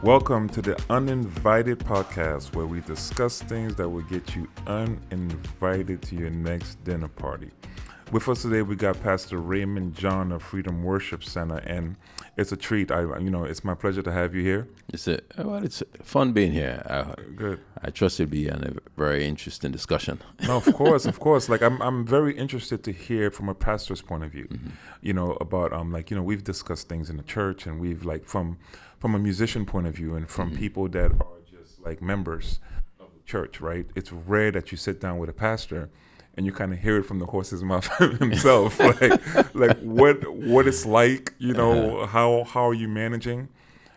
Welcome to the Uninvited podcast, where we discuss things that will get you uninvited to your next dinner party. With us today, we got Pastor Raymond John of Freedom Worship Center, and it's a treat. It's my pleasure to have you here. It's fun being here. Good. I trust it'll be a very interesting discussion. No, of course. Like I'm very interested to hear from a pastor's point of view. About we've discussed things in the church, and we've from a musician point of view, and from people that are just like members of the church, right? It's rare that you sit down with a pastor and you kind of hear it from the horse's mouth himself, like what it's like, how are you managing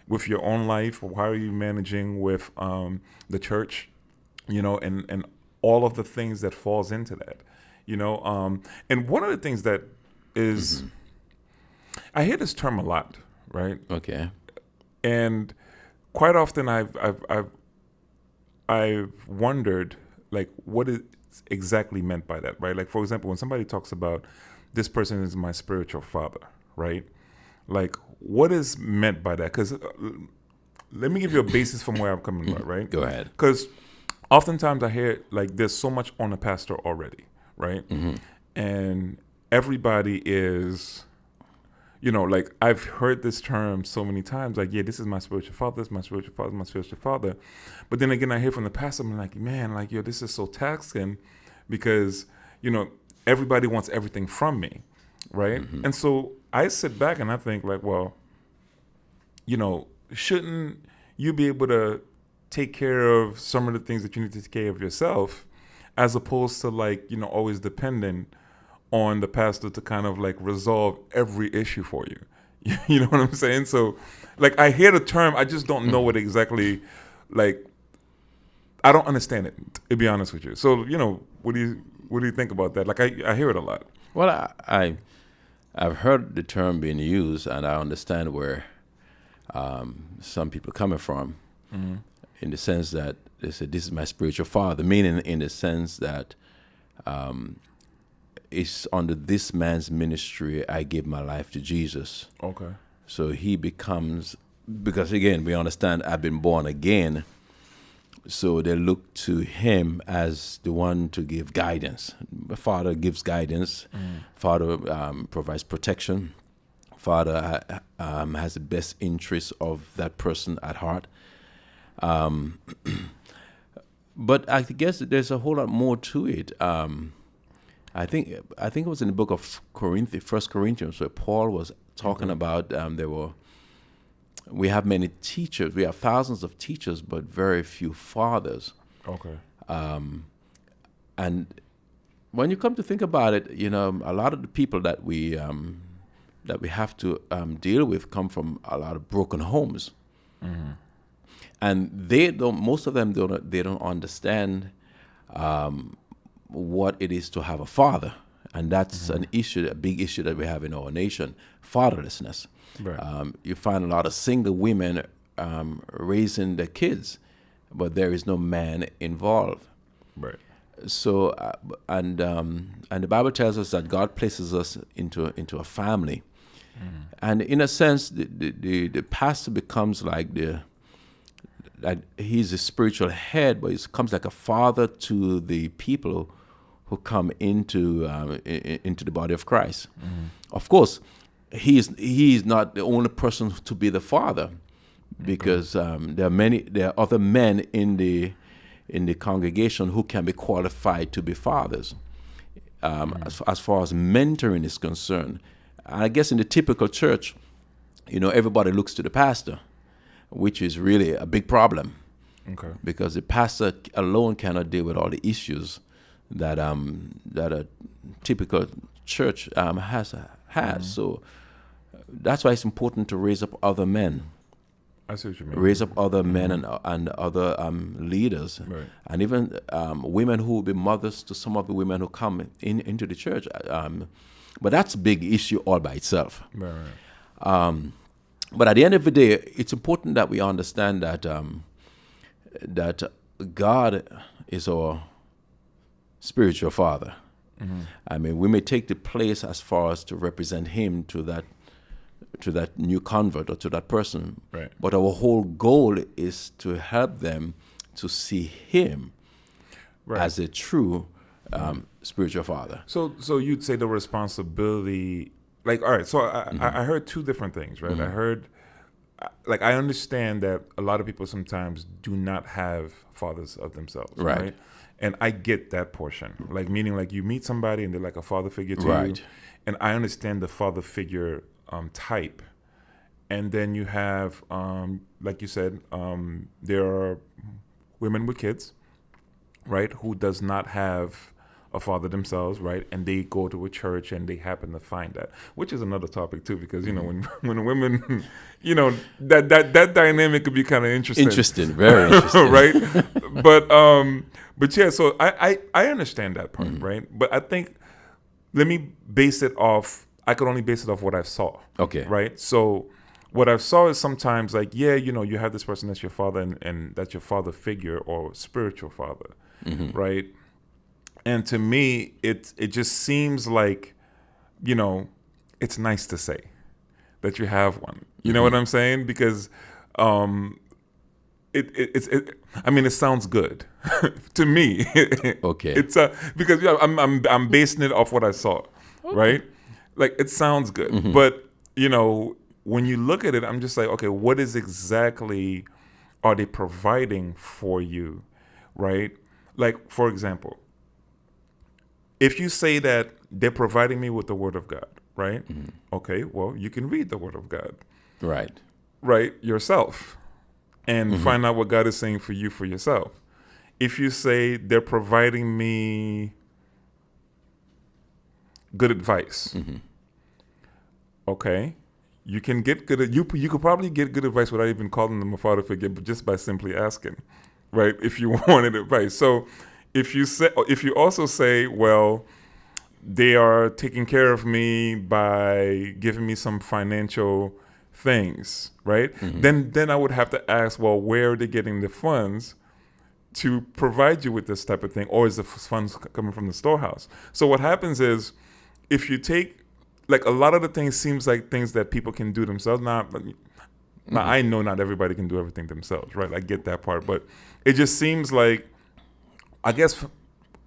with your own life, or how are you managing with the church, and all of the things that falls into that, and one of the things that is, I hear this term a lot, right? Okay. And quite often I've wondered, like, what is exactly meant by that, right? Like, for example, when somebody talks about this person is my spiritual father, right? Like, what is meant by that? Because let me give you a basis from where I'm coming from, right? Go ahead. Because oftentimes I hear, like, there's so much on a pastor already, right? And everybody is, like, I've heard this term so many times, like, yeah, this is my spiritual father, this is my spiritual father, my spiritual father. But then again, I hear from the pastor, I'm like, man, like, yo, this is so taxing because, everybody wants everything from me, right? And so I sit back and I think, like, well, shouldn't you be able to take care of some of the things that you need to take care of yourself, as opposed to, like, always dependent on the pastor to kind of like resolve every issue for you. You know what I'm saying? So, like, I hear the term, I just don't know what exactly, like, I don't understand it, to be honest with you. So, what do you think about that? Like, I hear it a lot. Well, I've heard the term being used, and I understand where some people are coming from, in the sense that they say, this is my spiritual father, meaning in the sense that it's under this man's ministry I give my life to Jesus. Okay. So he becomes, because again, we understand I've been born again, so they look to him as the one to give guidance. The Father gives guidance. Father provides protection. Father has the best interests of that person at heart. But I guess there's a whole lot more to it. I think it was in the book of First Corinthians, where Paul was talking about we have many teachers, we have thousands of teachers, but very few fathers. Okay. And when you come to think about it, a lot of the people that we have to deal with come from a lot of broken homes, and most of them don't understand what it is to have a father, and that's an issue, a big issue that we have in our nation: fatherlessness. Right. You find a lot of single women raising their kids, but there is no man involved. Right. So, and the Bible tells us that God places us into a family, and in a sense, the pastor becomes like he's a spiritual head, but he becomes like a father to the people who come into the body of Christ. Of course, he is not the only person to be the father, because there are other men in the congregation who can be qualified to be fathers. As far as mentoring is concerned, I guess in the typical church, everybody looks to the pastor, which is really a big problem. Okay. Because the pastor alone cannot deal with all the issues that a typical church has. So that's why it's important to raise up other men. I see what you mean. Raise up other men and other leaders, Right. and even women who will be mothers to some of the women who come into the church. But that's a big issue all by itself. Right. But at the end of the day, it's important that we understand that that God is our spiritual father. I mean, we may take the place as far as to represent him to that new convert or to that person. Right. But our whole goal is to help them to see him as a true spiritual father. So you'd say the responsibility, like, all right, so I heard two different things, right? I heard, like, I understand that a lot of people sometimes do not have fathers of themselves, right? And I get that portion, like, meaning, like, you meet somebody and they're like a father figure to you, and I understand the father figure type. And then you have, like you said, there are women with kids, right, who does not have a father themselves, right, and they go to a church and they happen to find that, which is another topic too, because you know when women, you know, that dynamic could be kind of interesting, very interesting, right? But yeah, so I understand that part, right? But I think let me base it off. I could only base it off what I saw. Okay. Right. So what I saw is sometimes like, yeah, you know, you have this person that's your father and that's your father figure or spiritual father, right? And to me, it just seems like, you know, it's nice to say that you have one. You know what I'm saying? Because it sounds good to me. Okay. It's because I'm basing it off what I saw, right? Like it sounds good, but you know, when you look at it, I'm just like, okay, what is exactly are they providing for you, right? Like, for example, if you say that they're providing me with the Word of God, right? Okay, well, you can read the Word of God, right, yourself, and find out what God is saying for you for yourself. If you say they're providing me good advice, okay, you can get good. You could probably get good advice without even calling them a father figure, but just by simply asking, right? If you wanted advice, so if you also say, well, they are taking care of me by giving me some financial things, right? Then I would have to ask, well, where are they getting the funds to provide you with this type of thing, or is the funds coming from the storehouse? So what happens is, if you take, like, a lot of the things seems like things that people can do themselves. Now I know not everybody can do everything themselves, right? I get that part, but it just seems like, I guess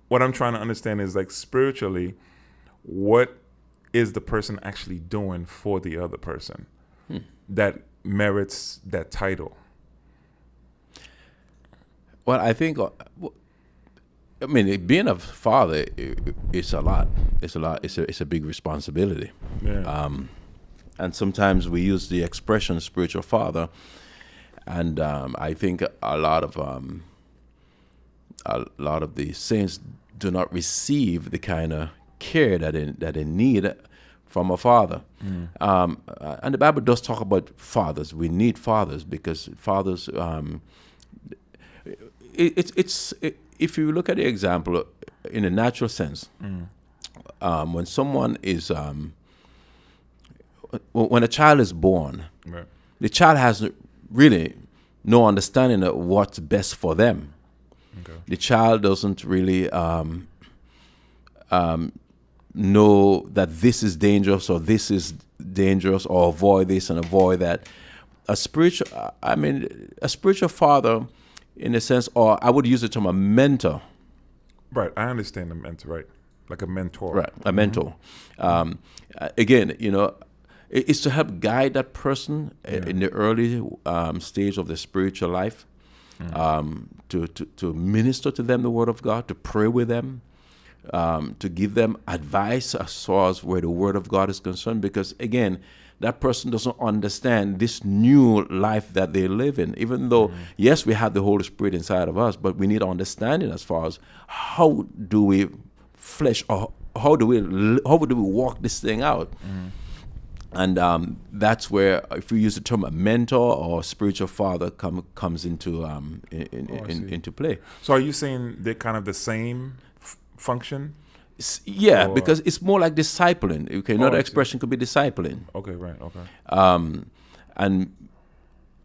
what I'm trying to understand is, like, spiritually, what is the person actually doing for the other person that merits that title? Well, I think, being a father, it's a lot. It's a big responsibility. Yeah. And sometimes we use the expression spiritual father, and I think a lot of the saints do not receive the kind of care that they need from a father. And the Bible does talk about fathers. We need fathers because fathers. If you look at the example in a natural sense, when someone is when a child is born, the child has really no understanding of what's best for them. Okay. The child doesn't really know that this is dangerous or this is dangerous, or avoid this and avoid that. A spiritual father, in a sense, or I would use the term a mentor. Right, I understand the mentor, right? Like a mentor. Right, a mentor. Again, you know, it's to help guide that person in the early stage of the spiritual life, to minister to them the Word of God, to pray with them, to give them advice as far as where the Word of God is concerned, because, again, that person doesn't understand this new life that they live in. Even though, yes, we have the Holy Spirit inside of us, but we need understanding as far as how do we flesh, or how do we walk this thing out. And that's where, if we use the term a mentor or spiritual father, comes into into play. So are you saying they're kind of the same function? Yeah, because it's more like discipling. Okay, another expression could be discipling. Okay, right, okay.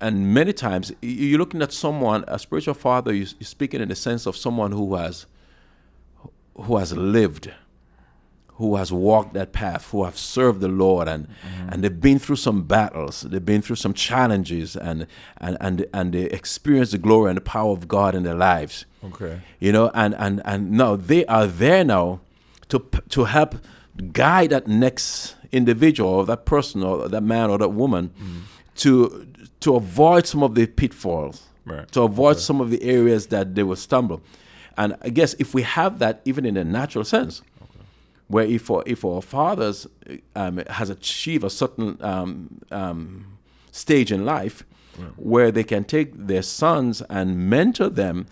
And many times you're looking at someone, a spiritual father. You're speaking in the sense of someone who has lived, who has walked that path, who have served the Lord, and they've been through some battles, they've been through some challenges, and they experience the glory and the power of God in their lives. Okay. You know, and now they are there now to help guide that next individual, or that person, or that man, or that woman, to avoid some of the pitfalls, Right. to avoid some of the areas that they will stumble. And I guess if we have that even in a natural sense, where if our fathers has achieved a certain stage in life, where they can take their sons and mentor them.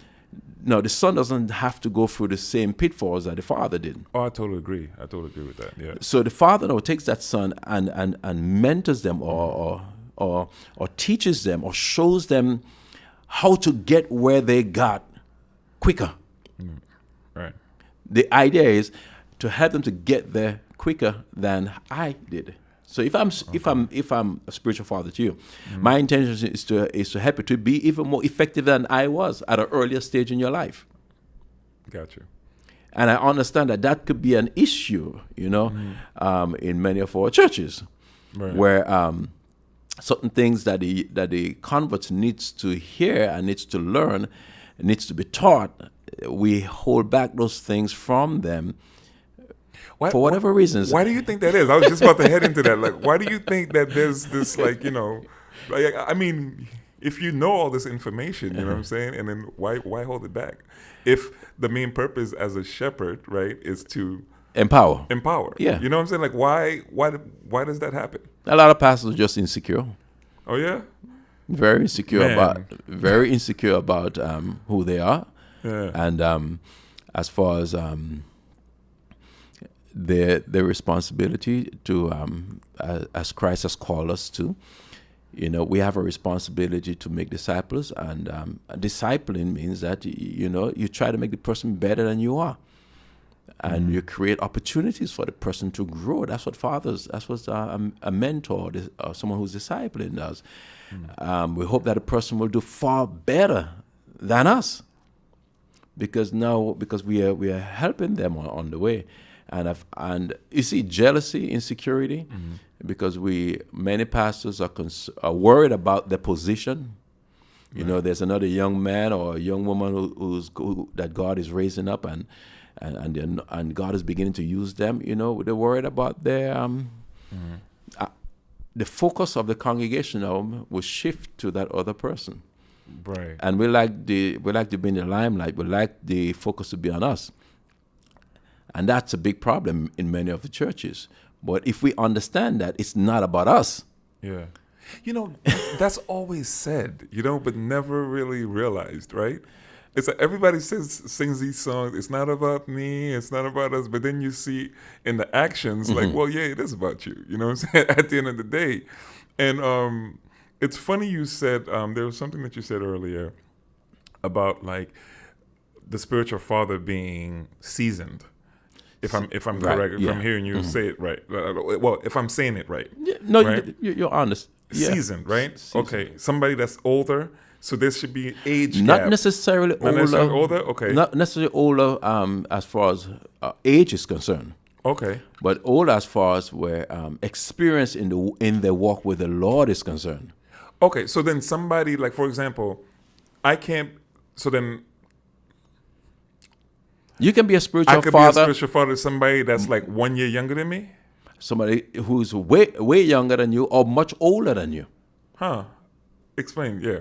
No, the son doesn't have to go through the same pitfalls that the father did. Oh, I totally agree. I totally agree with that. Yeah. So the father now takes that son and mentors them, or teaches them, or shows them how to get where they got quicker. Right. The idea is to help them to get there quicker than I did. So if I'm a spiritual father to you, my intention is to help you to be even more effective than I was at an earlier stage in your life. Gotcha. And I understand that could be an issue, you know, in many of our churches, Right. where certain things that the convert needs to hear and needs to learn, needs to be taught, we hold back those things from them. For whatever reasons. Why do you think that is? I was just about to head into that. Like, why do you think that there's this, like, you know, like, I mean, if you know all this information, you know what I'm saying? And then why hold it back? If the main purpose as a shepherd, right, is to empower. Yeah. You know what I'm saying? Like, why does that happen? A lot of pastors are just insecure. Oh, yeah? Very insecure Man. about who they are. Yeah. And as far as their responsibility to, as Christ has called us to, you know, we have a responsibility to make disciples, and discipling means that you try to make the person better than you are, and you create opportunities for the person to grow. That's what a mentor, or someone who's discipling does. We hope that a person will do far better than us, because we are helping them on the way. And you see, jealousy, insecurity, because many pastors are worried about their position. You know, there's another young man or a young woman that God is raising up, and God is beginning to use them. You know, they're worried about their the focus of the congregation now will shift to that other person. Right. And we like to be in the limelight. We like the focus to be on us. And that's a big problem in many of the churches. But if we understand that it's not about us. Yeah. You know, that's always said, you know, but never really realized, right? It's like everybody sings these songs. It's not about me. It's not about us. But then you see in the actions, like, well, yeah, it is about you. You know what I'm saying? At the end of the day. And it's funny you said, there was something that you said earlier about, like, the spiritual father being seasoned. If I'm correct, if I'm hearing you say it right. Well, if I'm saying it right. Yeah, no, right? You're honest. Yeah. Seasoned, right? Okay, somebody that's older. So there should be age Not gap. necessarily older. Not necessarily older? Okay. Not necessarily older as far as age is concerned. Okay. But older as far as where experience in their walk with the Lord is concerned. Okay, so then somebody, like, for example, you can be a spiritual I could father. be a spiritual father to somebody that's like 1 year younger than me? Somebody who's way younger than you or much older than you. Huh. Explain, yeah.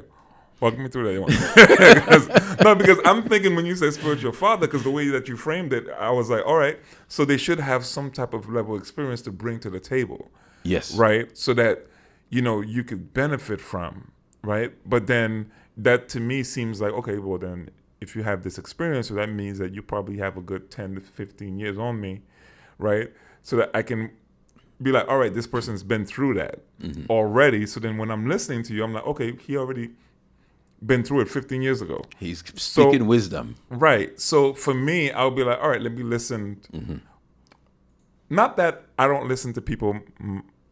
Walk me through that. Because I'm thinking when you say spiritual father, because the way that you framed it, I was like, all right, so they should have some type of level of experience to bring to the table. Yes. Right? So that, you know, you could benefit from, right? But then that to me seems like, okay, well then, if you have this experience, so that means that you probably have a good 10 to 15 years on me, right? So that I can be like, all right, this person's been through that already. So then when I'm listening to you, I'm like, okay, he already been through it 15 years ago. He's speaking wisdom. Right. So for me, I'll be like, all right, let me listen. Not that I don't listen to people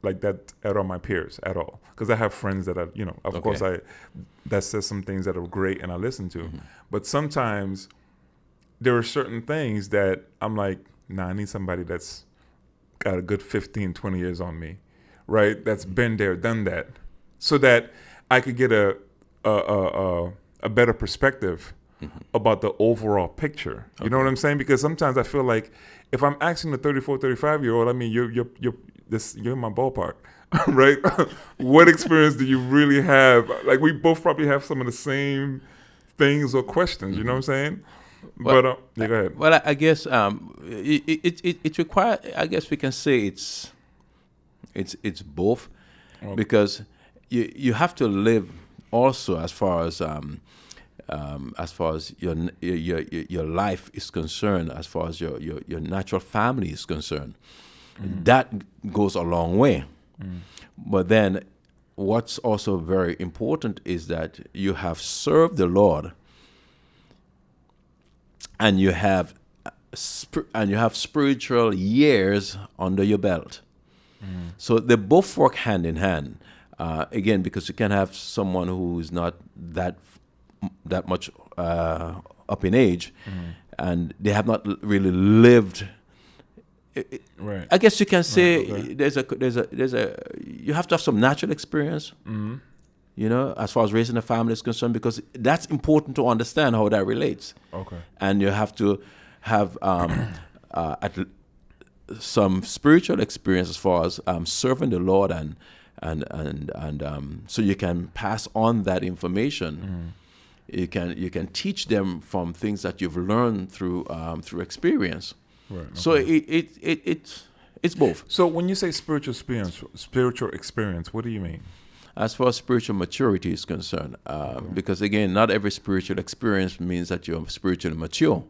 like that at all, my peers at all. Because I have friends that are, you know, of course that says some things that are great and I listen to. But sometimes there are certain things that I'm like, nah, I need somebody that's got a good 15, 20 years on me, right? That's been there, done that, so that I could get a better perspective about the overall picture. You know what I'm saying? Because sometimes I feel like if I'm asking the 34, 35-year-old, I mean, you're in my ballpark, right? What experience do you really have? Like, we both probably have some of the same things or questions. You know what I'm saying? Well, But yeah, go ahead. Well, I guess it requires. I guess we can say it's both, because you have to live also as far as your life is concerned, as far as your natural family is concerned. That goes a long way. But then what's also very important is that you have served the Lord, and you have spiritual years under your belt. So they both work hand in hand. Again, because you can have someone who's not that much up in age, and they have not really lived. Right. I guess you can say okay. there's a you have to have some natural experience. You know, as far as raising a family is concerned, because that's important to understand how that relates. Okay. And you have to have some spiritual experience as far as serving the Lord, and so you can pass on that information. You can teach them from things that you've learned through experience. Right. Okay. So it's both. So when you say spiritual experience, what do you mean? As far as spiritual maturity is concerned, because again, not every spiritual experience means that you're spiritually mature.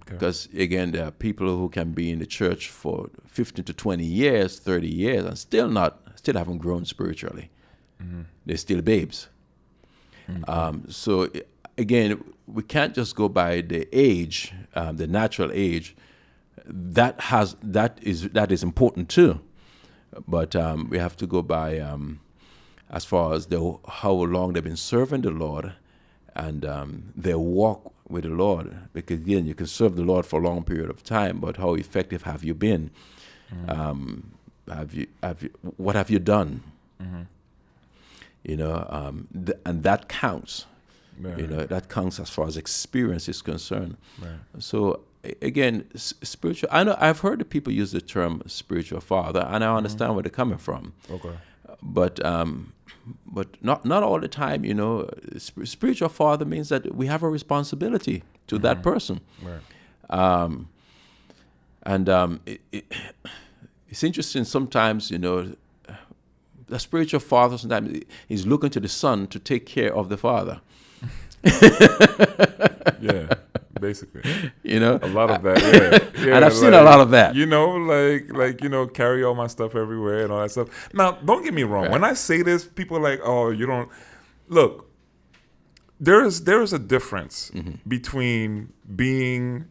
Because again, there are people who can be in the church for 15 to 20 years, 30 years, and still haven't grown spiritually. They're still babes. So again, we can't just go by the age, the natural age. That is important too, but we have to go by as far as how long they've been serving the Lord, and their walk with the Lord. Because again, you can serve the Lord for a long period of time, but how effective have you been? What have you done? You know, and that counts. Right. You know, that counts as far as experience is concerned. Right. So again, spiritual. I know I've heard the people use the term spiritual father, and I understand where they're coming from. Okay. But not all the time. You know, spiritual father means that we have a responsibility to that person. Right. It's interesting sometimes. You know, the spiritual father sometimes is looking to the son to take care of the father. Yeah, basically. You know, A lot of that, yeah. And I've seen a lot of that. You know, like carry all my stuff everywhere and all that stuff. Now, don't get me wrong. Right. When I say this, people are like, "Oh, you don't." Look, there is a difference between being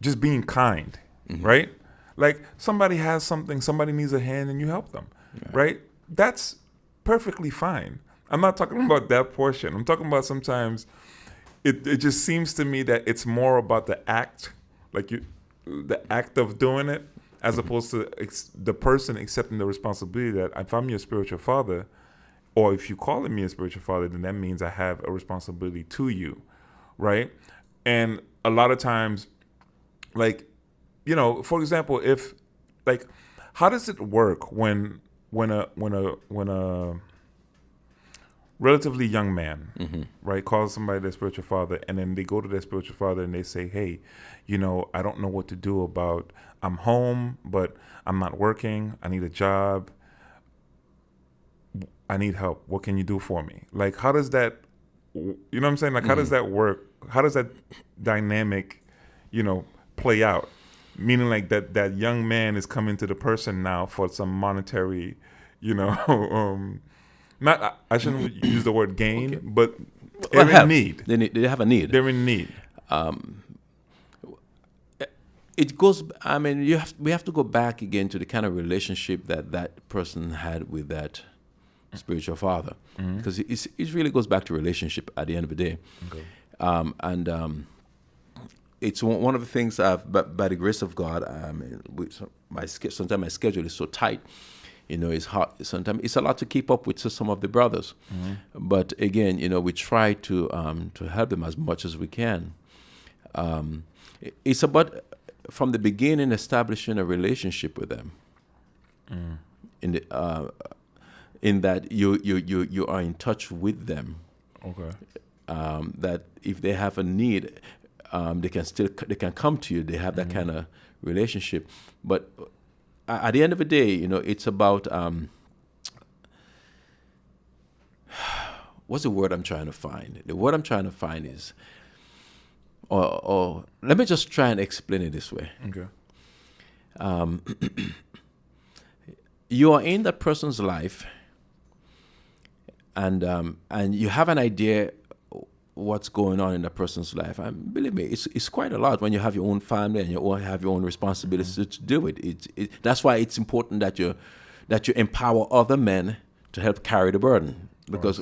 just being kind, right? Like somebody has something, somebody needs a hand, and you help them, right? That's perfectly fine. I'm not talking about that portion. I'm talking about sometimes it just seems to me that it's more about the act, the act of doing it, as opposed to the person accepting the responsibility that if I'm your spiritual father, or if you calling me a spiritual father, then that means I have a responsibility to you, right? And a lot of times, like, you know, for example, if like, how does it work when a relatively young man, right, calls somebody their spiritual father, and then they go to their spiritual father and they say, "Hey, you know, I don't know what to do about, I'm home, but I'm not working. I need a job. I need help. What can you do for me?" Like, how does that, you know what I'm saying? Like, how does that work? How does that dynamic, you know, play out? Meaning like that young man is coming to the person now for some monetary, you know, I shouldn't use the word gain, but they're in need. They have a need. They're in need. It goes. I mean, we have to go back again to the kind of relationship that person had with that spiritual father, because it really goes back to relationship at the end of the day. Okay. it's one of the things by the grace of God, sometimes my schedule is so tight. It's hard. Sometimes it's a lot to keep up with some of the brothers. But again, we try to help them as much as we can. It's about from the beginning establishing a relationship with them. In that you are in touch with them. Okay. That if they have a need, they can come to you. They have that kind of relationship. But at the end of the day, it's about what's the word I'm trying to find? The word I'm trying to find is, or let me just try and explain it this way. Okay. You are in that person's life, and you have an idea what's going on in that person's life. And believe me, it's quite a lot when you have your own family and you have your own responsibilities to deal with it. That's why it's important that you empower other men to help carry the burden, because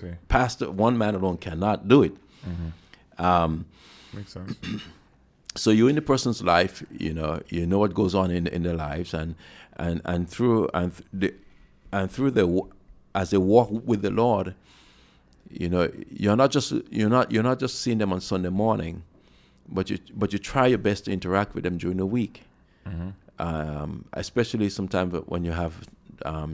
one man alone cannot do it. Makes sense. So you're in the person's life, you know what goes on in their lives, and through as they walk with the Lord, you're not just seeing them on Sunday morning, but you try your best to interact with them during the week, especially sometimes when you have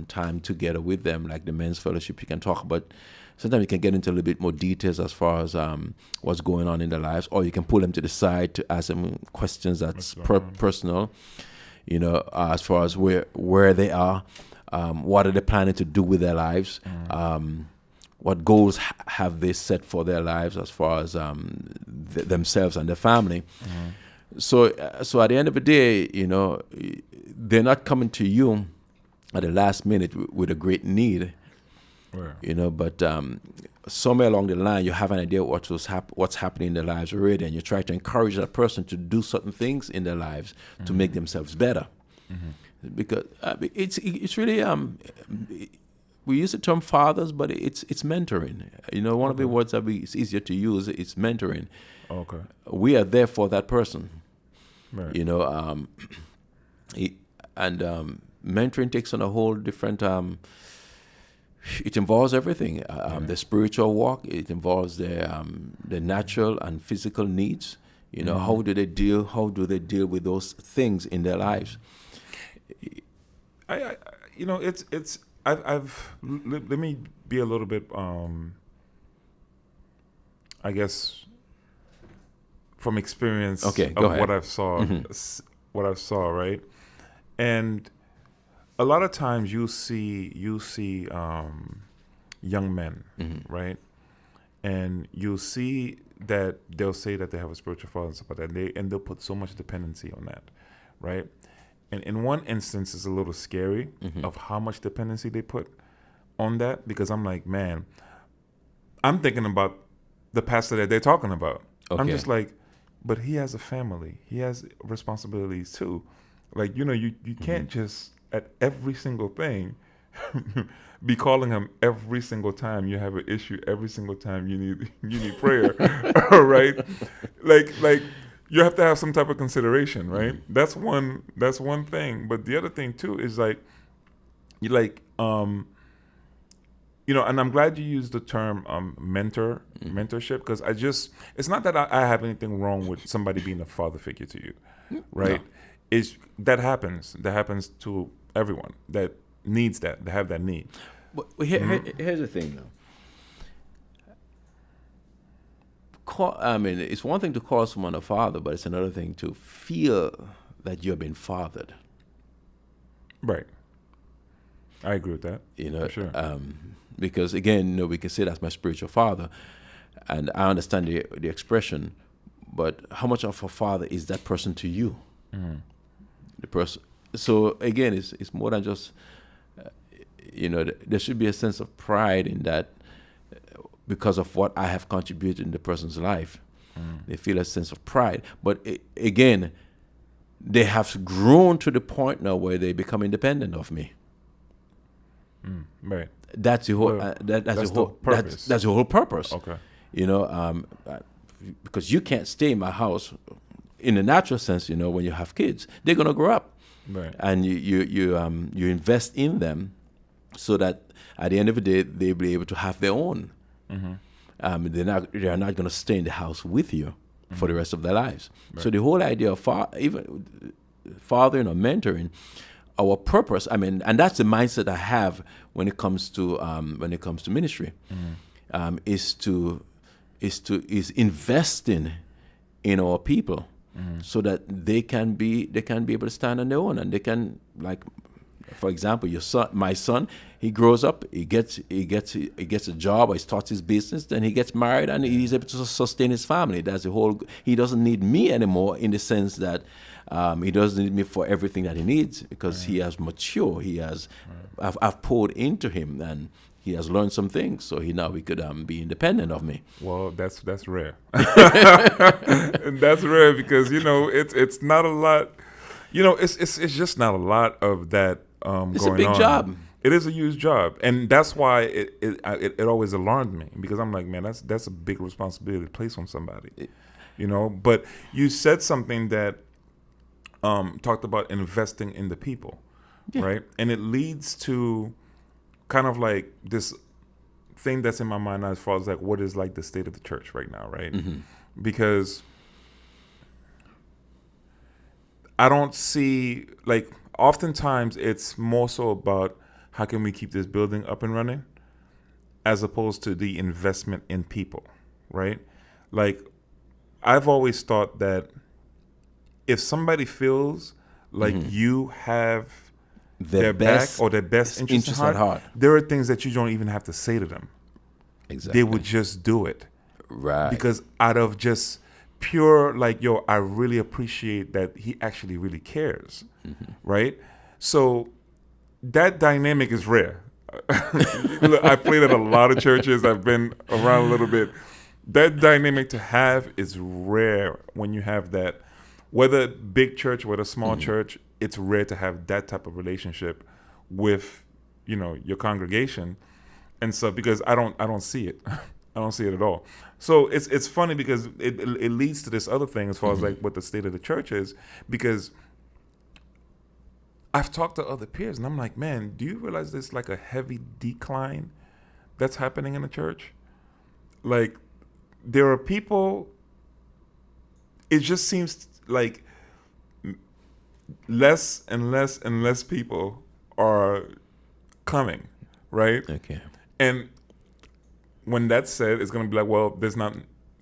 time together with them, like the men's fellowship. You can talk about. Sometimes you can get into a little bit more details as far as what's going on in their lives, or you can pull them to the side to ask them questions that's personal, as far as where they are, what are they planning to do with their lives, what goals have they set for their lives as far as themselves and their family. So at the end of the day, they're not coming to you at the last minute with a great need. But somewhere along the line, you have an idea what's happening in their lives already, and you try to encourage that person to do certain things in their lives to make themselves better. Because it's really we use the term fathers, but it's mentoring. One of the words that it's easier to use is mentoring. Okay. We are there for that person. Right. Mentoring takes on a whole different. It involves everything. The spiritual walk. It involves the natural and physical needs. How do they deal with those things in their lives? Let me be a little bit, I guess, from experience of what I've saw, right? And a lot of times you see young men, right? And you'll see that they'll say that they have a spiritual father and stuff like that, and they'll put so much dependency on that, right? And in one instance, it's a little scary of how much dependency they put on that, because I'm like, man, I'm thinking about the pastor that they're talking about. Okay. I'm just like, but he has a family. He has responsibilities too. Like, you can't just at every single thing be calling him every single time you have an issue, every single time you need prayer, right? Like you have to have some type of consideration, right? That's one thing. But the other thing too is like, and I'm glad you used the term mentorship, because it's not that I have anything wrong with somebody being a father figure to you, right? No. That happens to everyone that needs that, to have that need. But here's the thing, though. It's one thing to call someone a father, but it's another thing to feel that you've been fathered. Right. I agree with that. For sure. Because again, we can say that's my spiritual father, and I understand the expression, but how much of a father is that person to you? The person. So again, it's more than just, there should be a sense of pride in that, because of what I have contributed in the person's life. They feel a sense of pride. But again, they have grown to the point now where they become independent of me. Right. That's the whole. That's the whole purpose. Okay. Because you can't stay in my house in the natural sense, when you have kids, they're gonna grow up, Right. and you invest in them so that at the end of the day they'll be able to have their own. They're not gonna stay in the house with you for the rest of their lives. Right. So the whole idea of even fathering or mentoring, our purpose, and that's the mindset I have when it comes to ministry, is investing in our people, so that they can be able to stand on their own, and they can, like, for example, my son, he grows up, he gets a job, or he starts his business, then he gets married, and he's able to sustain his family. That's the whole. He doesn't need me anymore, in the sense that he doesn't need me for everything that he needs, because he has matured. He has, I've poured into him, and he has learned some things, so he could be independent of me. Well, that's rare. And that's rare because it's not a lot. It's just not a lot of that. It's a big job. It is a huge job, and that's why it always alarmed me, because I'm like, man, that's a big responsibility to place on somebody, But you said something that talked about investing in the people, right? And it leads to kind of like this thing that's in my mind as far as like what is like the state of the church right now, right? Because I don't see, like, oftentimes it's more so about how can we keep this building up and running, as opposed to the investment in people, right? Like, I've always thought that if somebody feels like you have their back or their best interest at heart, there are things that you don't even have to say to them. Exactly. They would just do it. Right. Because out of just pure, like, I really appreciate that he actually really cares, right? So that dynamic is rare. I played at a lot of churches. I've been around a little bit. That dynamic to have is rare when you have that. Whether big church, whether small church, it's rare to have that type of relationship with, your congregation. And so, because I don't see it. I don't see it at all. So it's funny because it leads to this other thing as far as like what the state of the church is, because I've talked to other peers and I'm like, man, do you realize there's like a heavy decline that's happening in the church? Like, there are people, it just seems like less and less and less people are coming, right? Okay. And when that's said, it's going to be like, well, there's not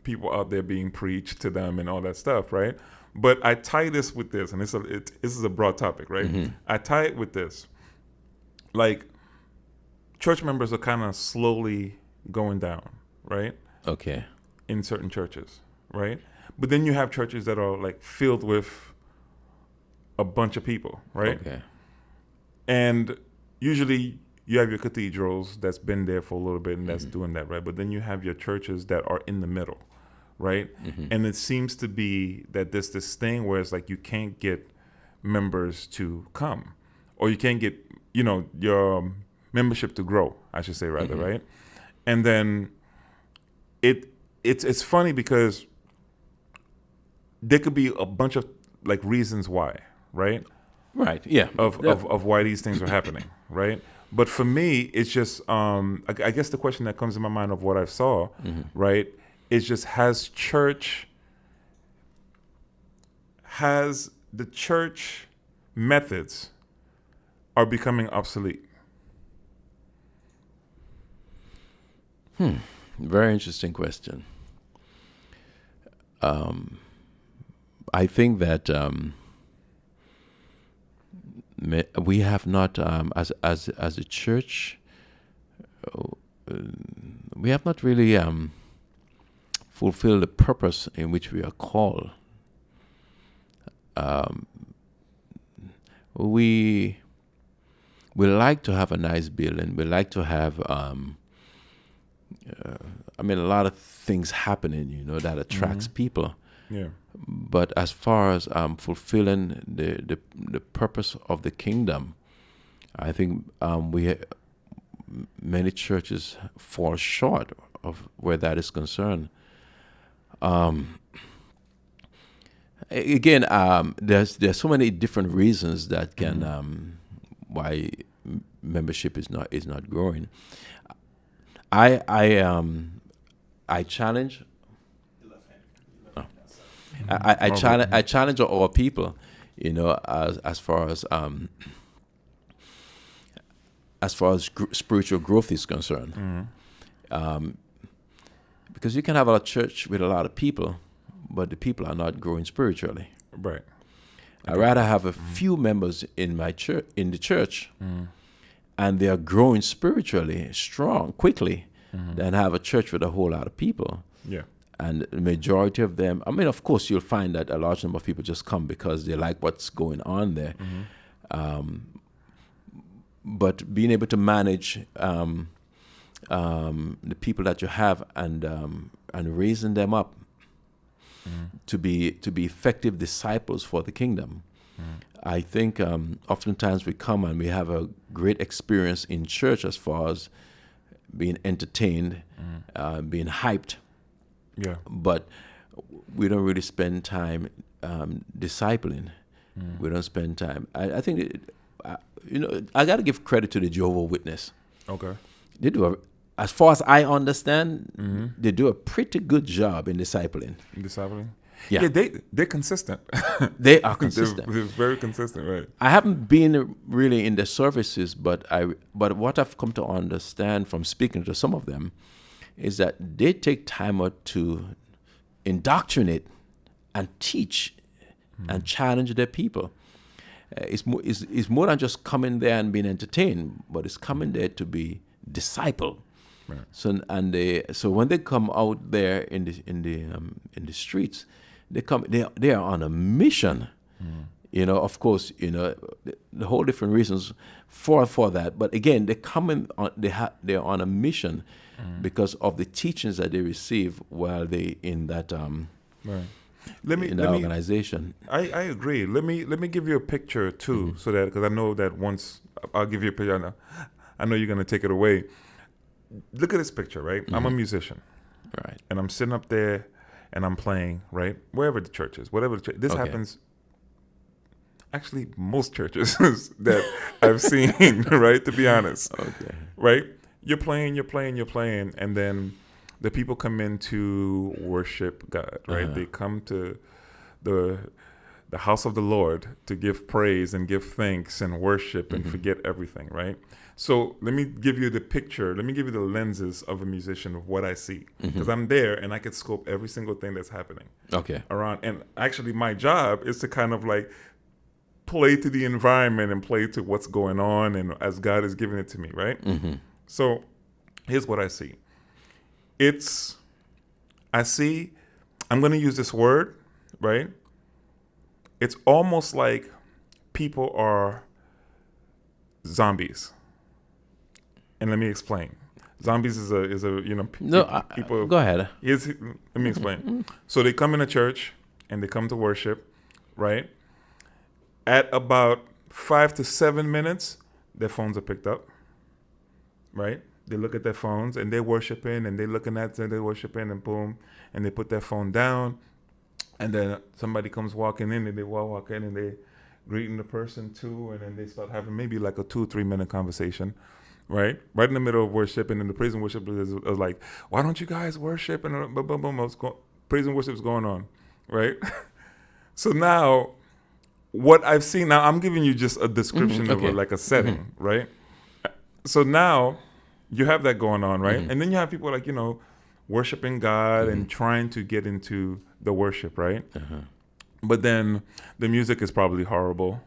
people out there being preached to them and all that stuff, right? But I tie this with this, and this is a broad topic, right? I tie it with this. Like, church members are kind of slowly going down, right? Okay. In certain churches, right? But then you have churches that are like filled with a bunch of people, right? Okay. And usually you have your cathedrals that's been there for a little bit and that's doing that, right? But then you have your churches that are in the middle, right? And it seems to be that there's this thing where it's like you can't get members to come, or you can't get, your membership to grow, I should say, rather, right? And then it's funny because there could be a bunch of like reasons why, right? Right. Yeah. Of why these things are happening, right? But for me, it's just I guess the question that comes in my mind of what I saw, right, is just has the church methods are becoming obsolete? Very interesting question. I think that we have not, as a church, we have not really fulfilled the purpose in which we are called. We like to have a nice building. We like to have, a lot of things happening, that attracts people. Yeah. But as far as fulfilling the purpose of the kingdom, I think many churches fall short of where that is concerned. again, there's so many different reasons that can why membership is not growing. I challenge. I challenge our people, as far as spiritual growth is concerned. Because you can have a church with a lot of people, but the people are not growing spiritually. Right. I'd rather have a few members in my church, and they are growing spiritually strong quickly, than have a church with a whole lot of people. Yeah. And the majority of them, I mean, of course, you'll find that a large number of people just come because they like what's going on there. But being able to manage the people that you have and raising them up to be effective disciples for the kingdom. I think oftentimes we come and we have a great experience in church as far as being entertained, being hyped. Yeah. But we don't really spend time discipling. We don't spend time. I think, I got to give credit to the Jehovah's Witness. Okay. They do, as far as I understand, they do a pretty good job in discipling. Discipling? Yeah. They're consistent. They are consistent. They're very consistent, right? I haven't been really in the services, but what I've come to understand from speaking to some of them is that they take time out to indoctrinate and teach and challenge their people. It's more than just coming there and being entertained, but it's coming there to be discipled. Right. So when they come out there in the streets, they are on a mission. Of course, the whole different reasons for that. But again, they're they're on a mission because of the teachings that they receive while they in that organization. I agree. Let me give you a picture too, so that because I know that once I'll give you a picture, I know you're gonna take it away. Look at this picture, right? I'm a musician, right? And I'm sitting up there and I'm playing, right? Wherever the church is, whatever the church. This happens. Actually, most churches that I've seen, right? To be honest, okay, right? You're playing, and then the people come in to worship God, right? They come to the house of the Lord to give praise and give thanks and worship and forget everything, right? So let me give you the picture. Let me give you the lenses of a musician of what I see, because I'm there and I can scope every single thing that's happening. Okay. Around, and actually, my job is to kind of like play to the environment and play to what's going on, and as God is giving it to me, right? So here's what I see. I'm going to use this word, right? It's almost like people are zombies. And let me explain. Zombies is people. Go ahead. Let me explain. So they come in a church and they come to worship, right? At about 5 to 7 minutes, their phones are picked up, right? They look at their phones and they're worshiping and they're looking at them, they're worshiping, and boom, and they put their phone down, and then somebody comes walking in and they walk in and they greeting the person too, and then they start having maybe like a 2-3 minute conversation, right in the middle of worship. And then the praise and worship is like, why don't you guys worship? And boom, boom, boom, praise and worship is going on, right? So now, what I've seen, now I'm giving you just a description of a setting, right? So now you have that going on, right? And then you have people like, worshiping God and trying to get into the worship, right? But then the music is probably horrible,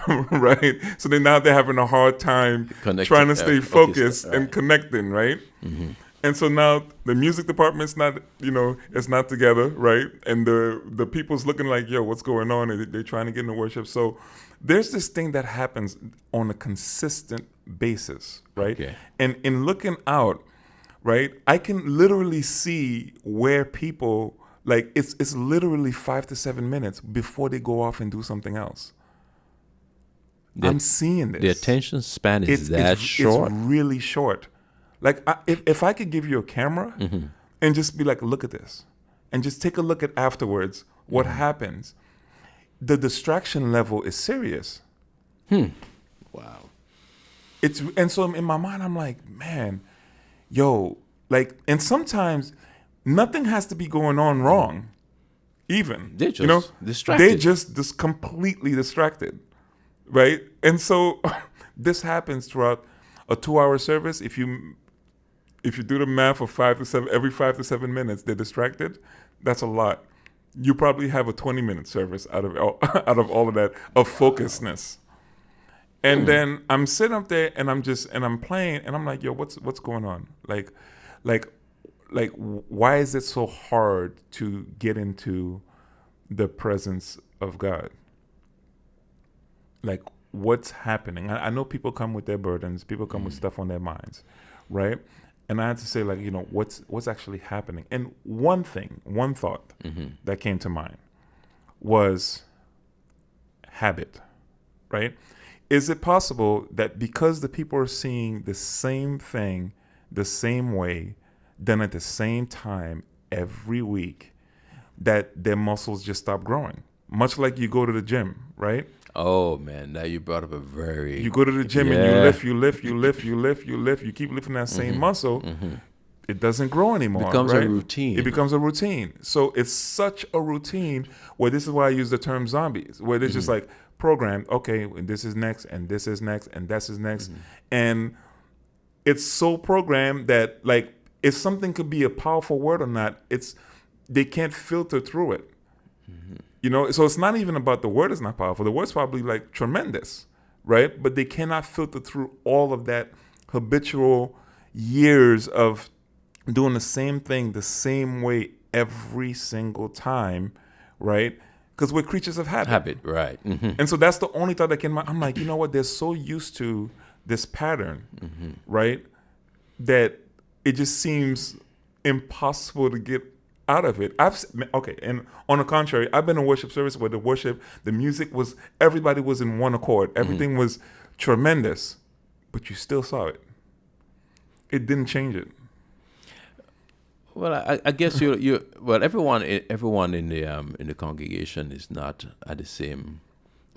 right? So then now they're having a hard time trying to stay focused and connecting, right? And so now the music department's not, it's not together, right? And the people's looking like, yo, what's going on? And they're trying to get into worship. So there's this thing that happens on a consistent basis, right? Okay. And in looking out, right, I can literally see where people, like, it's literally 5 to 7 minutes before they go off and do something else. I'm seeing this. The attention span is short. It's really short. Like, if I could give you a camera and just be like, look at this, and just take a look at afterwards what happens. the distraction level is serious. Wow. And so in my mind, I'm like, man, yo, like, and sometimes nothing has to be going on wrong, even. They're just you know, distracted. They're just completely distracted, right? And so this happens throughout a 2-hour service. If you do the math of 5 to 7, every 5 to 7 minutes, they're distracted. That's a lot. You probably have a 20-minute service out of all of that of focusedness. And then I'm sitting up there and I'm playing and I'm like, yo, what's going on? Like, why is it so hard to get into the presence of God? Like, what's happening? I know people come with their burdens. People come with stuff on their minds, right? And I had to say, like, you know, what's actually happening? And one thought that came to mind was habit, right? Is it possible that because the people are seeing the same thing the same way, done at the same time every week, that their muscles just stop growing? Much like you go to the gym, right? Oh man, now you brought up a very. You go to the gym and you lift. You keep lifting that same muscle. It doesn't grow anymore. It becomes right? a routine. It becomes a routine. So it's such a routine where this is why I use the term zombies, where it's just like programmed. Okay, and this is next, and this is next, and this is next, and it's so programmed that, like, if something could be a powerful word or not, they can't filter through it. You know, so it's not even about the word is not powerful. The word's probably like tremendous, right? But they cannot filter through all of that habitual years of doing the same thing the same way every single time, right? Because we're creatures of habit. Habit, right. And so that's the only thought that came to mind. I'm like, you know what? They're so used to this pattern, right? That it just seems impossible to get out of it. And on the contrary, I've been in worship service where the music was, everybody was in one accord. Everything was tremendous, but you still saw it. It didn't change it. Well, I guess everyone in the congregation is not at the same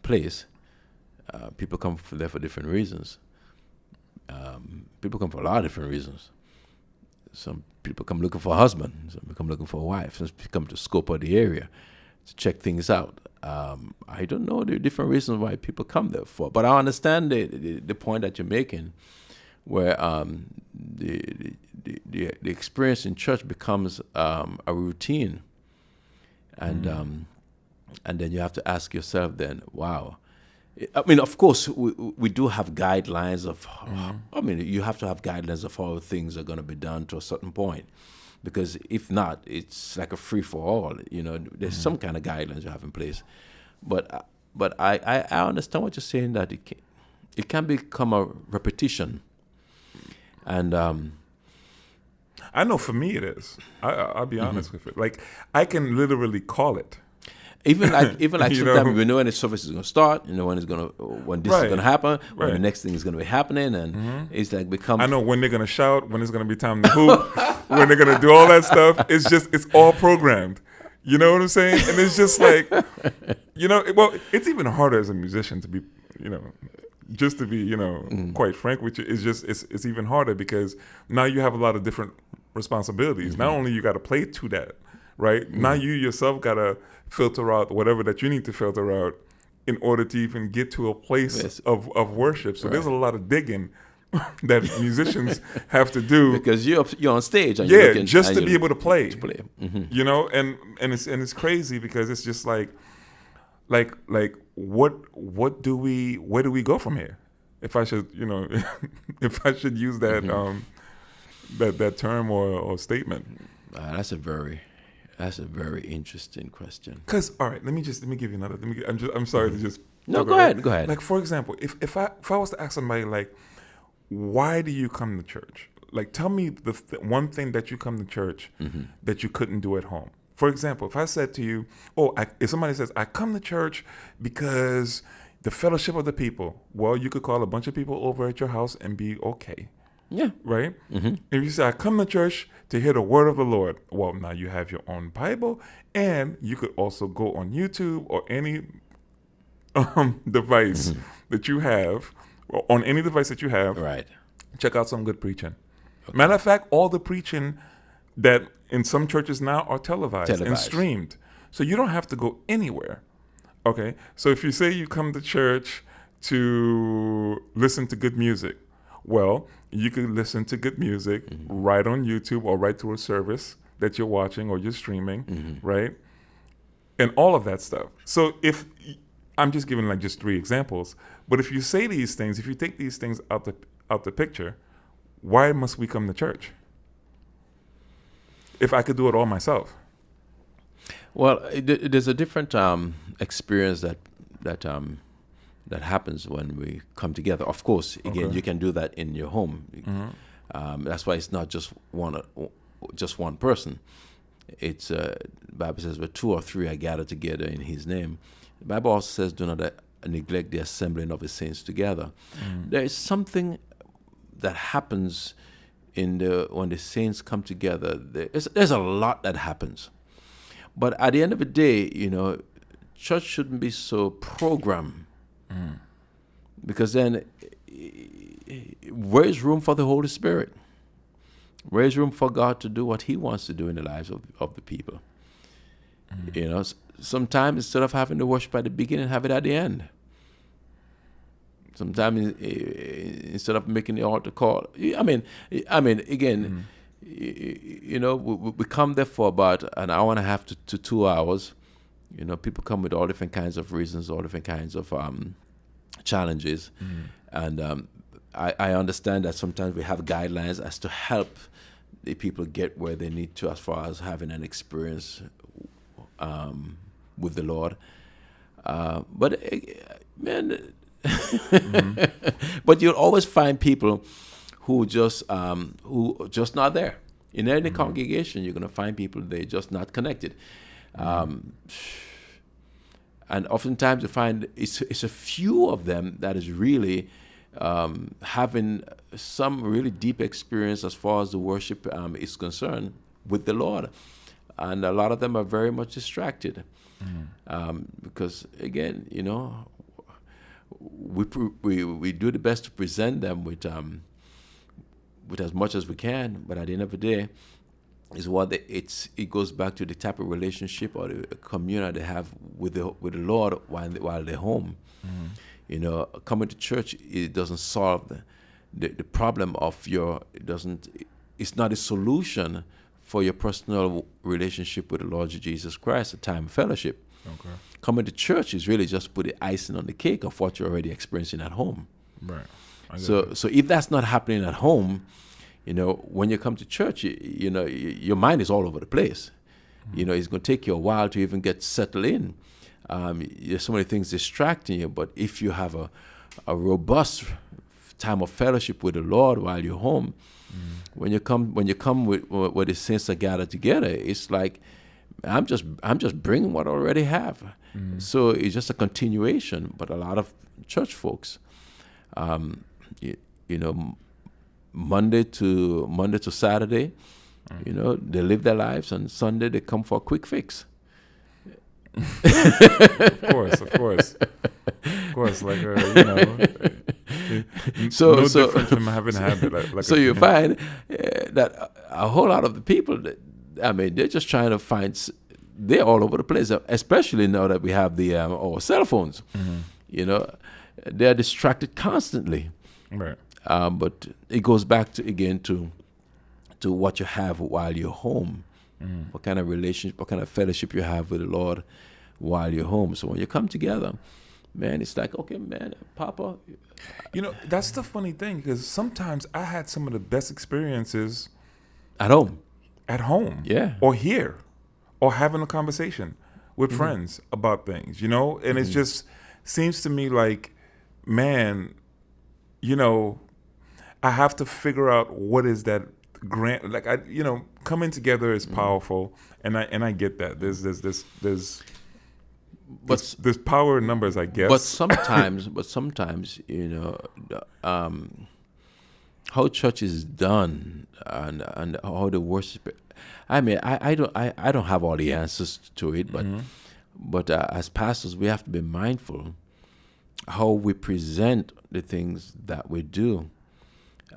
place. People come there for different reasons. People come for a lot of different reasons. Some people come looking for a husband. Some people come looking for a wife. Some people come to scope out the area to check things out. I don't know the different reasons why people come there for, but I understand the point that you're making, where the experience in church becomes a routine, and then you have to ask yourself, then, wow. I mean, of course, we do have guidelines of. I mean, you have to have guidelines of how things are going to be done to a certain point, because if not, it's like a free for all. You know, there's some kind of guidelines you have in place, but I understand what you're saying, that it can become a repetition, and I know for me it is. I'll be honest with it. Like, I can literally call it. Even like You sometimes know? we know when the service is going to start, you know when this is going to happen, when the Right. next thing is going to be happening, and it's like I know when they're gonna shout, when it's gonna be time to hoop, when they're gonna do all that stuff. It's all programmed. You know what I'm saying? And it's just like, it's even harder as a musician to be, just to be, quite frank with you. It's even harder because now you have a lot of different responsibilities. Not only you got to play to that, right? Now you yourself got to filter out whatever that you need to filter out in order to even get to a place of worship. So there's a lot of digging that musicians have to do, because you're on stage. And just to be able to play. Mm-hmm. And it's crazy because it's just like where do we go from here? If I should if I should use that that term or statement. That's a very interesting question. Because all right, let me give you another. I'm sorry to just. No, go ahead. Like, for example, if I was to ask somebody, like, why do you come to church? Like, tell me the one thing that you come to church that you couldn't do at home. For example, if I said to you, if somebody says, I come to church because the fellowship of the people, well, you could call a bunch of people over at your house and be okay. Yeah. Right? Mm-hmm. If you say, I come to church to hear the word of the Lord, well, now you have your own Bible, and you could also go on YouTube or any device that you have, or on any device that you have, Right. check out some good preaching. Matter of fact, all the preaching that in some churches now are televised and streamed. So you don't have to go anywhere. Okay? So if you say you come to church to listen to good music, well, you can listen to good music right on YouTube or right through a service that you're watching or you're streaming, right? And all of that stuff. So if I'm just giving like just 3 examples, but if you say these things, if you take these things out the picture, why must we come to church? If I could do it all myself. Well, there's a different experience that happens when we come together. Of course, again, you can do that in your home. That's why it's not just one person. It's the Bible says, where 2 or 3 are gathered together in His name. The Bible also says, do not neglect the assembling of the saints together. There is something that happens when the saints come together. There's a lot that happens. But at the end of the day, church shouldn't be so programmed. Because then, where is room for the Holy Spirit? Where is room for God to do what He wants to do in the lives of the people? Sometimes instead of having the worship at the beginning, have it at the end. Sometimes instead of making the altar call, I mean, again, we come there for about an hour and a half to 2 hours. People come with all different kinds of reasons, all different kinds of challenges, and I understand that sometimes we have guidelines as to help the people get where they need to as far as having an experience with the Lord. But man. But you'll always find people who just not there. In any congregation, you're going to find people, they're just not connected. And oftentimes you find it's a few of them that is really having some really deep experience as far as the worship is concerned with the Lord. And a lot of them are very much distracted. Because, again, we do the best to present them with as much as we can, but at the end of the day, it goes back to the type of relationship or the community they have with the Lord while they're home. Coming to church, it doesn't solve the problem of it's not a solution for your personal relationship with the Lord Jesus Christ, a time of fellowship. Okay. Coming to church is really just put the icing on the cake of what you're already experiencing at home. Right. So if that's not happening at home, when you come to church, your mind is all over the place. It's going to take you a while to even get settled in. There's so many things distracting you, but if you have a robust time of fellowship with the Lord while you're home, when you come with the saints are gathered together, it's like I'm just bringing what I already have. So it's just a continuation. But a lot of church folks, Monday to Saturday, they live their lives, and Sunday they come for a quick fix. Of course. Like no different from having a habit. Like so you find that a whole lot of the people, they're just trying to find. They're all over the place, especially now that we have our cell phones. They're distracted constantly. Right. But it goes back to what you have while you're home. What kind of relationship, what kind of fellowship you have with the Lord while you're home. So when you come together, man, it's like, okay, man, Papa. That's the funny thing, because sometimes I had some of the best experiences at home. Yeah. Or here. Or having a conversation with friends about things, And it just seems to me like, man, I have to figure out what is that grand, like coming together is powerful, and I get that. There's power in numbers, I guess. But sometimes, how church is done and how the worship. I don't have all the answers to it, but as pastors we have to be mindful how we present the things that we do,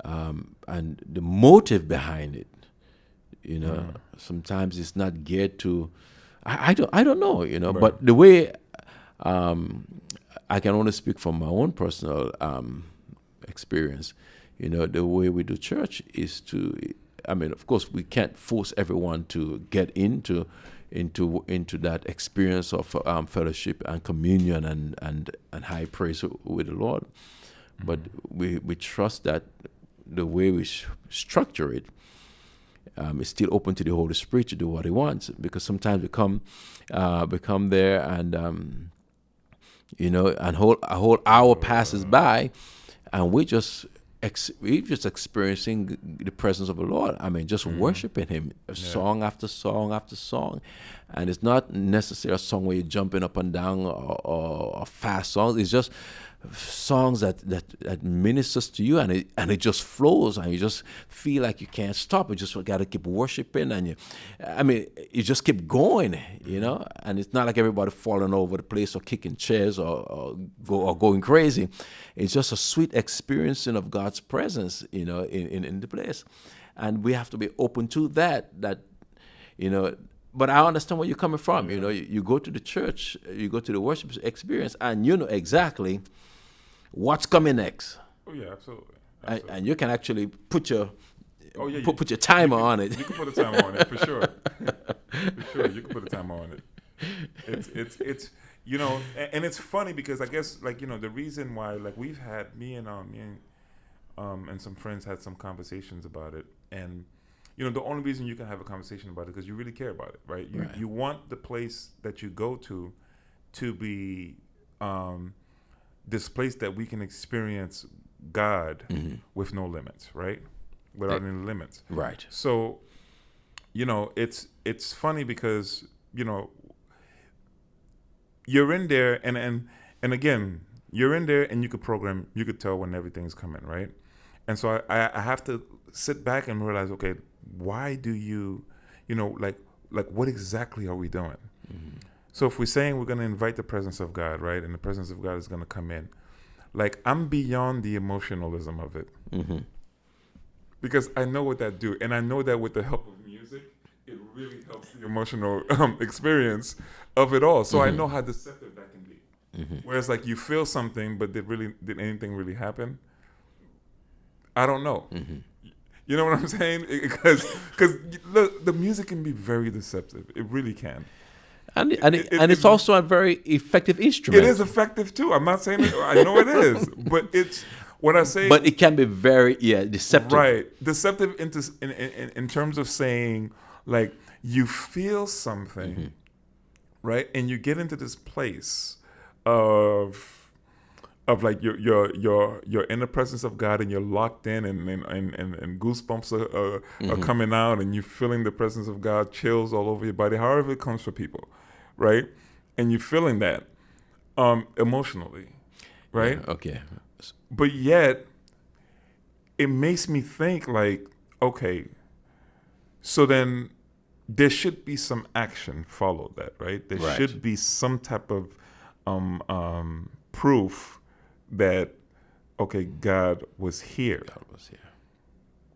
and the motive behind it. Sometimes it's not geared to. I don't know. Right. But the way, I can only speak from my own personal experience. The way we do church is to. I mean, of course, we can't force everyone to get into that experience of fellowship and communion and high praise with the Lord. But we trust that the way we structure it is still open to the Holy Spirit to do what He wants. Because sometimes we come there and and a whole hour passes by, and we're just experiencing the presence of the Lord. I mean, just worshiping Him, song after song after song. And it's not necessarily a song where you're jumping up and down or fast songs. It's just songs that ministers to you, and it just flows, and you just feel like you can't stop. You just got to keep worshiping, and you just keep going, And it's not like everybody falling over the place or kicking chairs or going crazy. It's just a sweet experiencing of God's presence, in the place, and we have to be open to that. But I understand where you're coming from. You go to the church, you go to the worship experience, and you know exactly what's coming next. Oh yeah, absolutely. And you can actually put your put your you timer can, on it. You can put a timer on it for sure. For sure, you can put a timer on it. It's and it's funny because I guess the reason why we've had me and some friends had some conversations about it, and the only reason you can have a conversation about it is because you really care about it, right? You want the place that you go to be this place that we can experience God with no limits, right? Without any limits. Right. So, it's funny because, you're in there and again, you're in there and you could tell when everything's coming, right? And so I have to sit back and realize, okay, why do you, what exactly are we doing? Mm-hmm. So if we're saying we're going to invite the presence of God, right, and the presence of God is going to come in, I'm beyond the emotionalism of it. Mm-hmm. Because I know what that do. And I know that with the help of music, it really helps the emotional experience of it all. So I know how deceptive that can be. Mm-hmm. Whereas you feel something, but did anything really happen? I don't know. Mm-hmm. You know what I'm saying? Because look, the music can be very deceptive. It really can. And it's also a very effective instrument. It is effective too. I'm not saying it. I know it is, but it's what I say. But it can be very deceptive. Right, deceptive in terms of saying you feel something, right, and you get into this place of you're in the presence of God and you're locked in and goosebumps are coming out and you're feeling the presence of God, chills all over your body, however it comes for people, right? And you're feeling that emotionally, right? Yeah, okay. But yet it makes me think okay, so then there should be some action follow that, right? There should be some type of proof that, okay, God was here. God was here.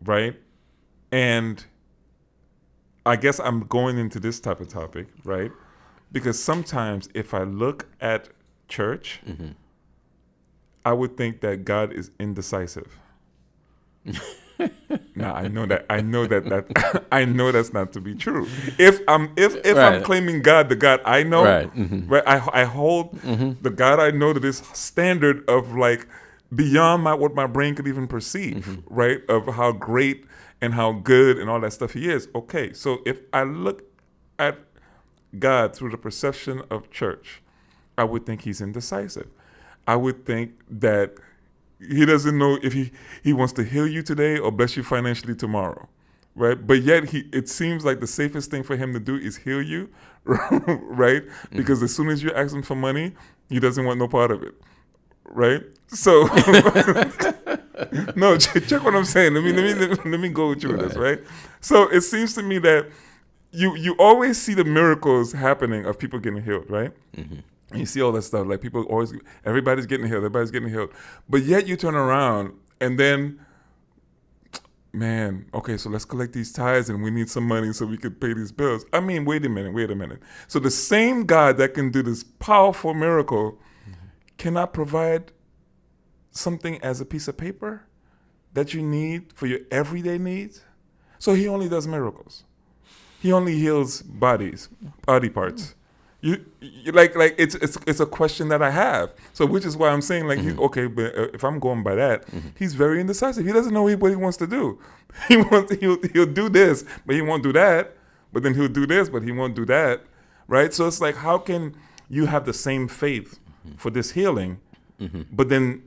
Right? And I guess I'm going into this type of topic, right? Because sometimes if I look at church, I would think that God is indecisive. Now I know that I know that's not to be true. If I'm claiming God, the God I know, right? I hold the God I know to this standard of beyond what my brain could even perceive, right? Of how great and how good and all that stuff He is. Okay, so if I look at God through the perception of church, I would think He's indecisive. I would think that He doesn't know if he wants to heal you today or bless you financially tomorrow, right? But yet it seems like the safest thing for Him to do is heal you, right? Because as soon as you ask Him for money, He doesn't want no part of it, right? So, no, check what I'm saying. Let me go with you with this, right? So it seems to me that you always see the miracles happening of people getting healed, right? And you see all that stuff, like people always, everybody's getting healed. But yet you turn around and then, man, okay, so let's collect these tithes and we need some money so we can pay these bills. I mean, wait a minute. So the same God that can do this powerful miracle cannot provide something as a piece of paper that you need for your everyday needs? So he only does miracles. He only heals body parts. You like it's a question that I have. So which is why I'm saying like okay, but if I'm going by that, he's very indecisive. He doesn't know what he wants to do. He'll do this, but he won't do that. But then he'll do this, but he won't do that. Right? So it's like, how can you have the same faith for this healing, but then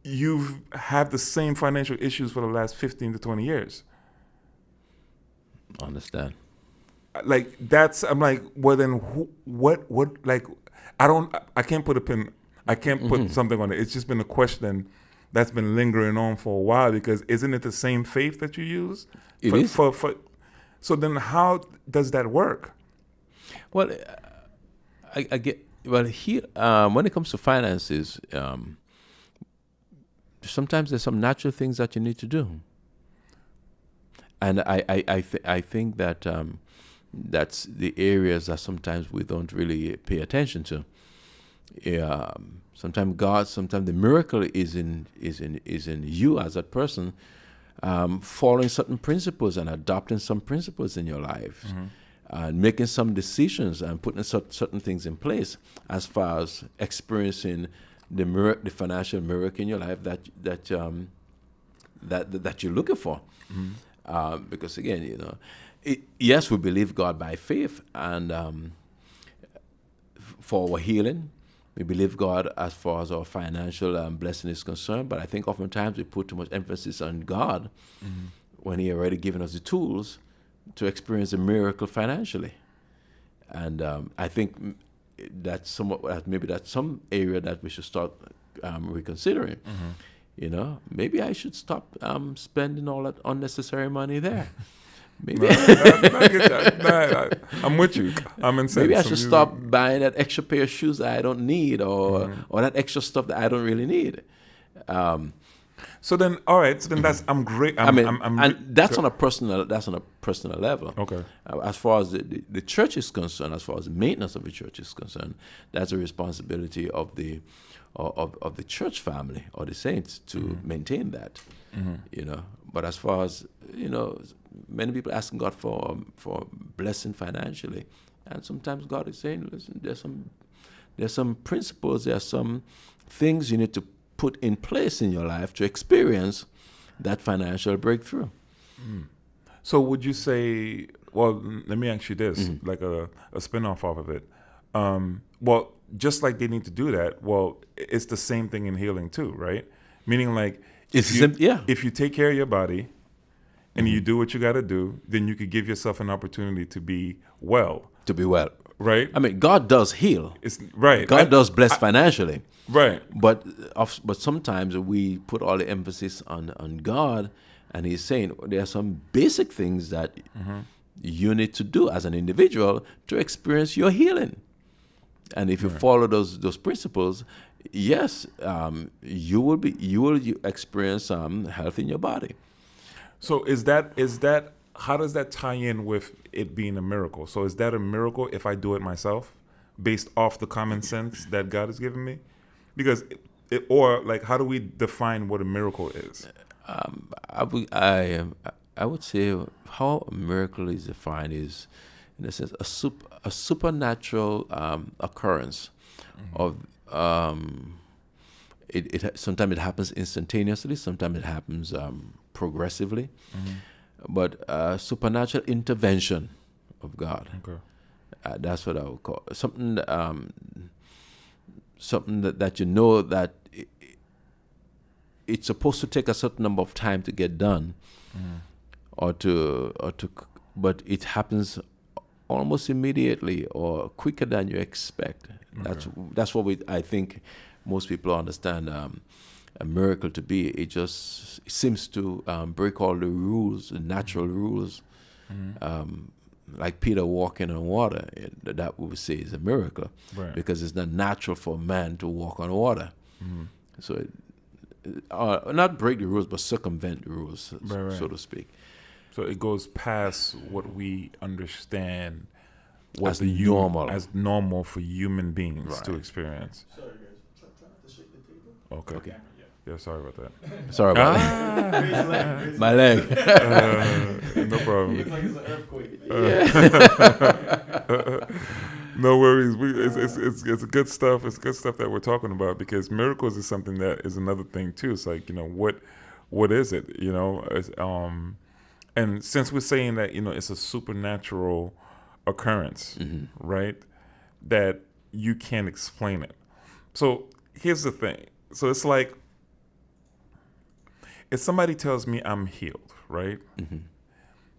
you've had the same financial issues for the last 15 to 20 years? I understand. Like I'm like, well then what like I can't put a pin, I can't put something on it. It's just been a question that's been lingering on for a while, because isn't it the same faith that you use? It is. So then how does that work? Well, I get, well, here, when it comes to finances, sometimes there's some natural things that you need to do. And I think that that's the areas that sometimes we don't really pay attention to. Sometimes the miracle is in you as a person, following certain principles and adopting some principles in your life, and making some decisions and putting certain things in place as far as experiencing the financial miracle in your life that you're looking for. Because again, yes, we believe God by faith, and for our healing, we believe God as far as our financial blessing is concerned. But I think oftentimes we put too much emphasis on God when He already given us the tools to experience a miracle financially. And I think that's some area that we should start reconsidering. Maybe I should stop spending all that unnecessary money there. Maybe I'm with you. I'm in. Maybe I should stop buying that extra pair of shoes that I don't need, or that extra stuff that I don't really need. So then, all right. So then that's great. That's on a personal level. Okay. As far as the church is concerned, as far as the maintenance of the church is concerned, that's a responsibility of the church family or the saints to maintain that. But as far as many people asking God for blessing financially, and sometimes God is saying, listen, there's some principles, there's some things you need to put in place in your life to experience that financial breakthrough. So would you say, well, let me ask you this, like a spin-off off of it. Well, just like they need to do that, well, it's the same thing in healing too, right? Meaning like, if you take care of your body and you do what you got to do, then you could give yourself an opportunity to be well. Right? I mean, God does heal. It's right. God does bless financially. Right. But sometimes we put all the emphasis on God, and He's saying there are some basic things that you need to do as an individual to experience your healing. And if you follow those principles, yes, you will experience health in your body. So is that how does that tie in with it being a miracle? So is that a miracle if I do it myself, based off the common sense that God has given me? Because or like, how do we define what a miracle is? I would say how a miracle is defined is, in a sense, a supernatural occurrence of it. Sometimes it happens instantaneously. Sometimes it happens progressively. But supernatural intervention of God. Okay. That's what I would call it. Something that you know that it's supposed to take a certain number of time to get done, but it happens almost immediately or quicker than you expect. Okay. That's what I think most people understand a miracle to be. It seems to break all the rules, the natural rules, like Peter walking on water, that we would say is a miracle, Right. because it's not natural for a man to walk on water. So, not break the rules, but circumvent the rules, Right. so to speak. So it goes past what we understand As normal. as normal for human beings Right. to experience. Sorry, guys. Try not to shake the table. Okay. Yeah, sorry about that. Sorry about Raise your leg. Raise my leg. No it. problem. Looks like it's an earthquake. No worries. It's good stuff. It's good stuff that we're talking about, because miracles is something that is another thing too. It's like, what is it? And since we're saying that, it's a supernatural occurrence, right? That you can't explain it. So here's the thing. So it's like, if somebody tells me I'm healed, right?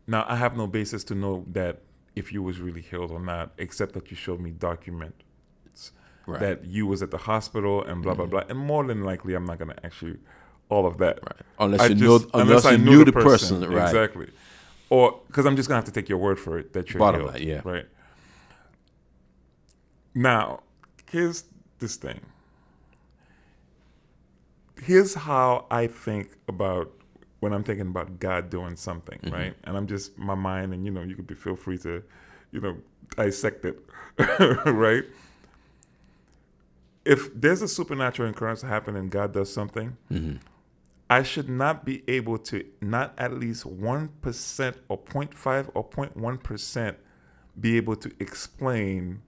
Now I have no basis to know that if you was really healed or not, except that you showed me documents Right. that you was at the hospital and blah blah blah. And more than likely, I'm not going to ask you all of that, Right. Unless I you just- know, unless I you knew knew the person, right? exactly, or because I'm just gonna have to take your word for it that you're Bottom healed, line, yeah. right? Now, here's this thing. Here's how I think about when I'm thinking about God doing something, right? And I'm just my mind, and you could feel free to, dissect it, right? If there's a supernatural occurrence happen and God does something, I should not be able to, not at least 1% or 0.5 or 0.1% be able to explain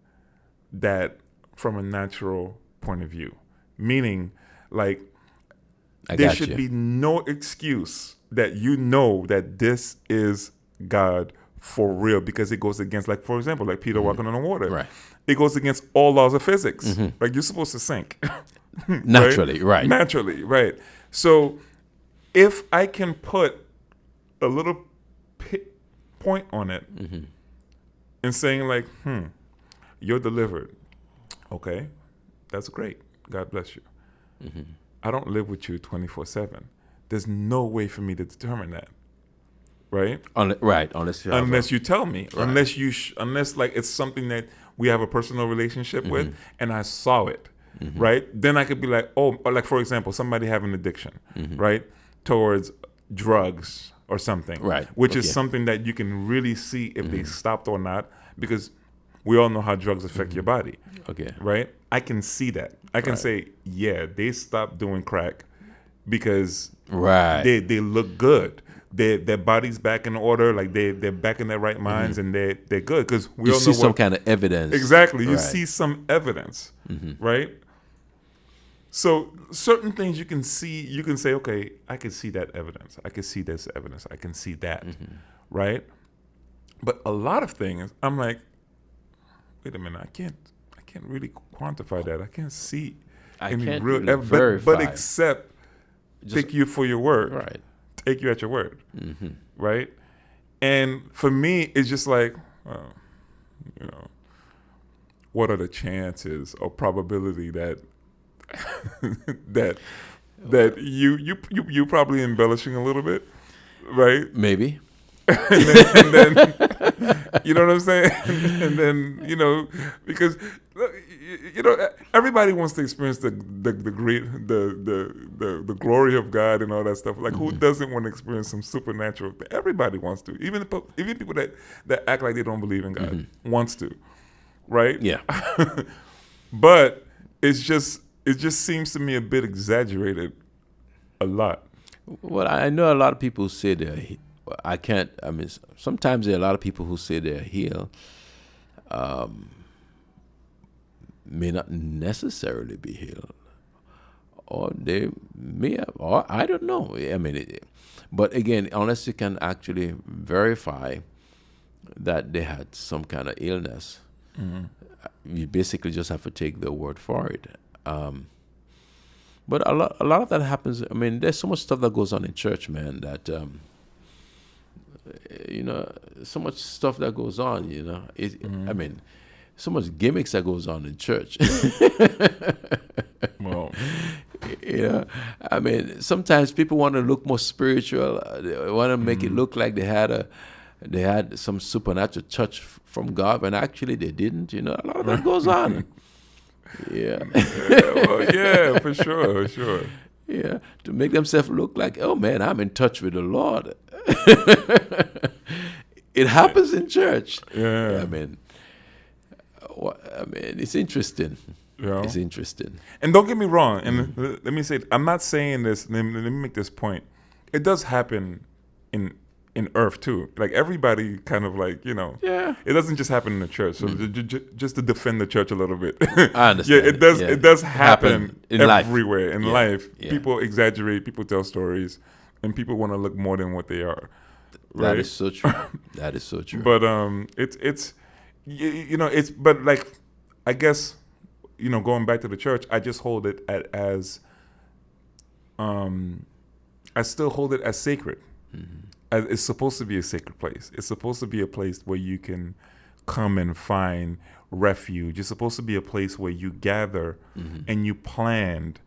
that from a natural point of view. Meaning, like, I there got should you. be no excuse that that this is God for real, because it goes against, like, for example, like Peter walking on the water. Right. It goes against all laws of physics. Like, you're supposed to sink. Naturally, right. Naturally, right. So if I can put a little point on it and saying like, you're delivered. Okay, that's great. God bless you. I don't live with you 24/7. There's no way for me to determine that. Right? Unless You tell me. Right. Unless like it's something that we have a personal relationship with and I saw it. Right? Then I could be like, oh, or like for example, somebody having addiction, right? Towards drugs or something. Right. Which is Okay. something that you can really see if they stopped or not, because we all know how drugs affect your body. Okay. Right? I can see that. I can Right. say, yeah, they stopped doing crack because Right. they look good. Their body's back in order, like they're back in their right minds, and they're good, because we You all see know some kind of evidence. exactly. You Right. see some evidence, right? So certain things you can see, you can say, okay, I can see that evidence. I can see this evidence. I can see that, right? But a lot of things, I'm like, wait a minute, I can't really quantify that. I can't see I any can't real really ev- verify. but except take you for your word. Right. Take you at your word, right? And for me, it's just like, what are the chances or probability that that you probably embellishing a little bit, right? Maybe. and then you know what I'm saying? And then because everybody wants to experience the great the glory of God and all that stuff. Like, who doesn't want to experience some supernatural thing? Everybody wants to. Even people that act like they don't believe in God wants to, right? Yeah. But it just seems to me a bit exaggerated, a lot. Well, I know a lot of people say sometimes there are a lot of people who say they're healed, may not necessarily be healed, or they may have, or I don't know. I mean, but again, unless you can actually verify that they had some kind of illness, you basically just have to take their word for it. But a lot of that happens. I mean, there's so much stuff that goes on in church, man, that so much stuff that goes on. I mean, so much gimmicks that goes on in church. Well, I mean, sometimes people want to look more spiritual. They want to make it look like they had they had some supernatural touch from God, when actually they didn't. A lot of that goes on. Yeah. Yeah, for sure. Yeah, to make themselves look like, oh man, I'm in touch with the Lord. It happens in church. Yeah. I mean, it's interesting. It's interesting. And don't get me wrong. And let me say, I'm not saying this. Let me make this point. It does happen in earth too. Like everybody, kind of like Yeah. It doesn't just happen in the church. So just to defend the church a little bit. I understand. Yeah, it does. Yeah. It does happen in everywhere in life. life. Yeah. People exaggerate. People tell stories, and people want to look more than what they are. Right? That is so true. That is so true. But it's but like, I guess, going back to the church, I just hold it as I still hold it as sacred. As it's supposed to be a sacred place. It's supposed to be a place where you can come and find refuge. It's supposed to be a place where you gather and you planned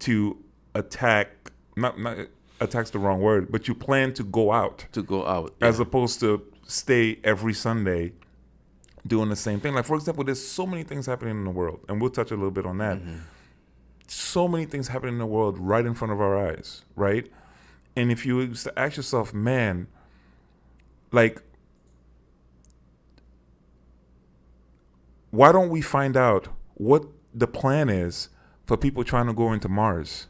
to attack. Not attack's the wrong word, but you plan to go out. As opposed to stay every Sunday doing the same thing. Like, for example, there's so many things happening in the world, and we'll touch a little bit on that. So many things happening in the world right in front of our eyes, right? And if you used to ask yourself, man, like, why don't we find out what the plan is for people trying to go into Mars?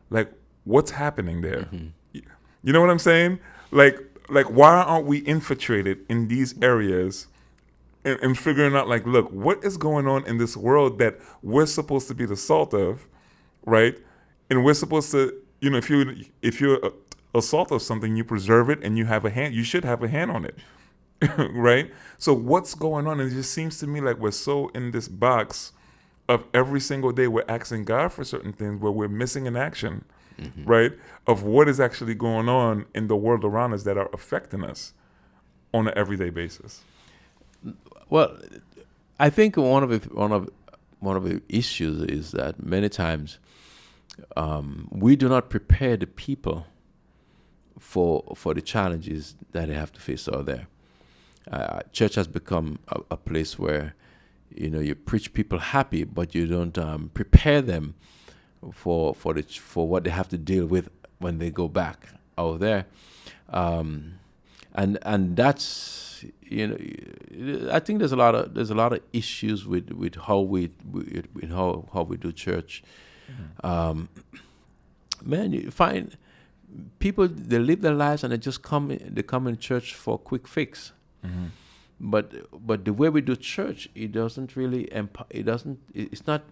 Like, what's happening there? You know what I'm saying? Like why aren't we infiltrated in these areas and figuring out, like, look, what is going on in this world that we're supposed to be the salt of, right? And we're supposed to, if you're a salt of something, you preserve it and you should have a hand on it, right? So what's going on? And it just seems to me like we're so in this box of every single day we're asking God for certain things where we're missing in action, right? Of what is actually going on in the world around us that are affecting on an everyday basis. Well, I think one of the issues is that many times we do not prepare the people for the challenges that they have to face out there. Church has become a place where you preach people happy, but you don't prepare them for what they have to deal with when they go back out there, and that's I think there's a lot of issues with how we do church. Man, you find people, they live their lives and they come in church for a quick fix. But the way we do church, it doesn't really it's not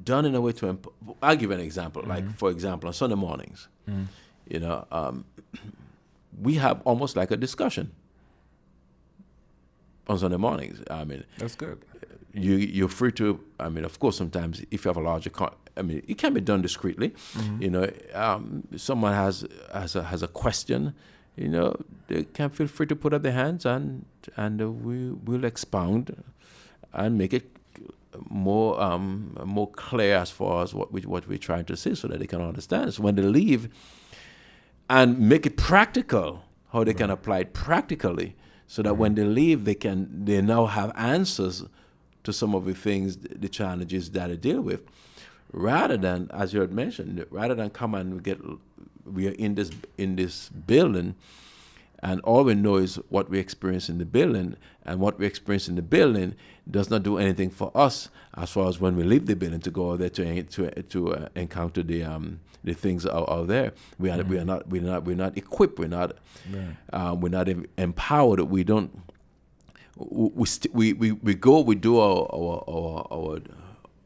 done in a way to I'll give an example. Like, for example, on Sunday mornings, we have almost like a discussion on Sunday mornings. I mean, that's good. You're free to. I mean, of course, sometimes if you have a larger, it can be done discreetly. Someone has a question. They can feel free to put up their hands and we will expound and make it more clear as far as what we're trying to say, so that they can understand. So when they leave, and make it practical, how they can apply it practically, so that when they leave, they now have answers to some of the things, the challenges that they deal with, rather than, as you had mentioned, rather than come and we are in this building, and all we know is what we experience in the building, and what we experience in the building does not do anything for us as far as when we leave the building to go there to encounter the things out there. We're not equipped. We're not empowered. We don't. We go. We do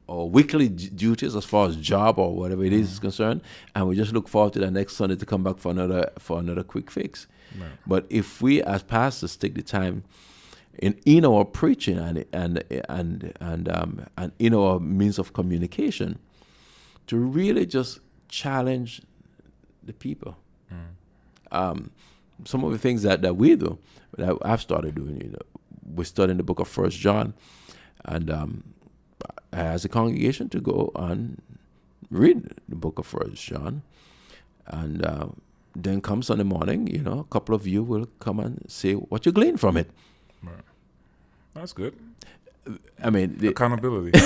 our weekly duties as far as job or whatever it is concerned, and we just look forward to the next Sunday to come back for another quick fix. Right. But if we as pastors take the time in our preaching and in our means of communication to really just challenge the people, some of the things that we do, that I've started doing, we're studying the book of 1 John, and as a congregation to go and read the book of 1 John, And then come Sunday morning, a couple of you will come and say what you gleaned from it. Right. That's good. I mean, accountability.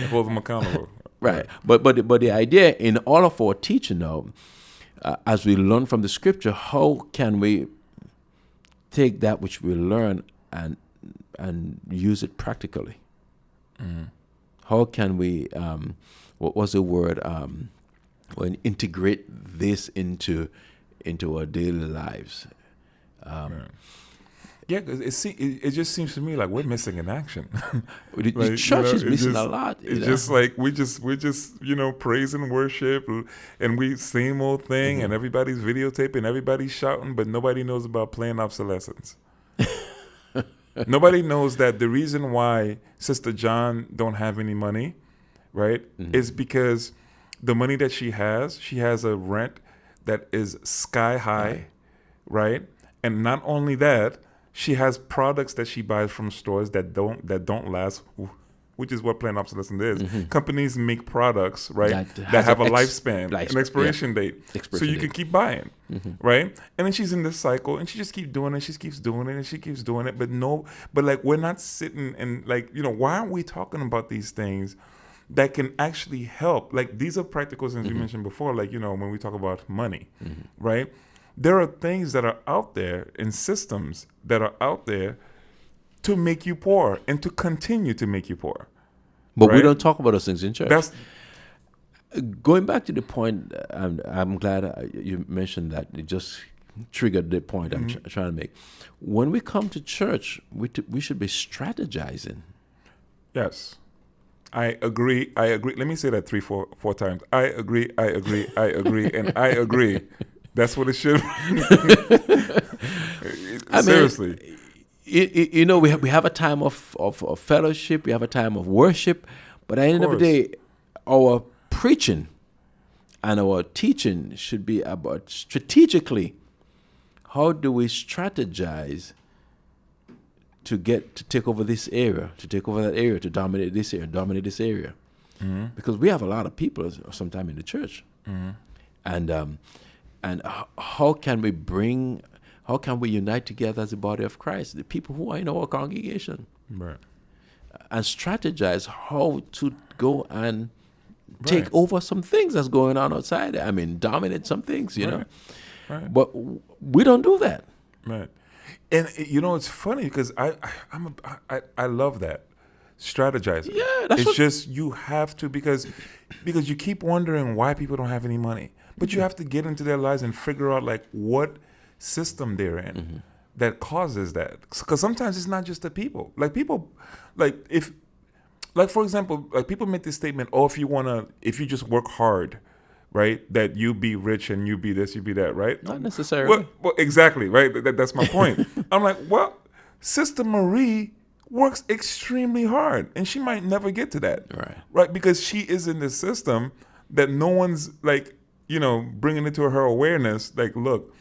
Hold them accountable. Right. But the idea in all of our teaching now, as we learn from the scripture, how can we take that which we learn and use it practically? How can we, what was the word, integrate this into our daily lives? Yeah, because it just seems to me like we're missing in action. The church is missing a lot. It's just like we're just praise and worship, and we same old thing, and everybody's videotaping, everybody's shouting, but nobody knows about playing obsolescence. Nobody knows that the reason why Sister John don't have any money, right, is because the money that she has a rent that is sky high, right, and not only that. She has products that she buys from stores that don't last, which is what playing obsolescence is. Companies make products, right, that have a lifespan, an expiration date, so you can keep buying, right? And then she's in this cycle, and she just keeps doing it. She keeps doing it, and she keeps doing it. But like we're not sitting and like why aren't we talking about these things that can actually help? Like these are practical things we mentioned before, like when we talk about money, right? There are things that are out there and systems that are out there to make you poor and to continue to make you poor. But we don't talk about those things in church. That's going back to the point, I'm glad you mentioned that. It just triggered the point I'm trying to make. When we come to church, we should be strategizing. Yes. I agree. Let me say that 3-4 times. I agree, and I agree. That's what it should be. Seriously. We have a time of fellowship. We have a time of worship. But at the end of the day, our preaching and our teaching should be about strategically. How do we strategize to take over this area, to take over that area, to dominate this area? Because we have a lot of people sometimes in the church. And how can we unite together as a body of Christ, the people who are in our congregation, right, and strategize how to go and take over some things that's going on outside. I mean, dominate some things, you know. Right. But we don't do that. Right. And it's funny because I love that strategizing. Yeah, it's just you have to because you keep wondering why people don't have any money. But you have to get into their lives and figure out like what system they're in that causes that. Because sometimes it's not just the people. Like people, for example, like people make this statement: "Oh, if you just work hard, right, that you be rich and you be this, you be that," right? Not necessarily. Well, exactly, right. That's my point. I'm like, well, Sister Marie works extremely hard, and she might never get to that, right? Because she is in this system that no one's like. Bringing it to her awareness, like, look.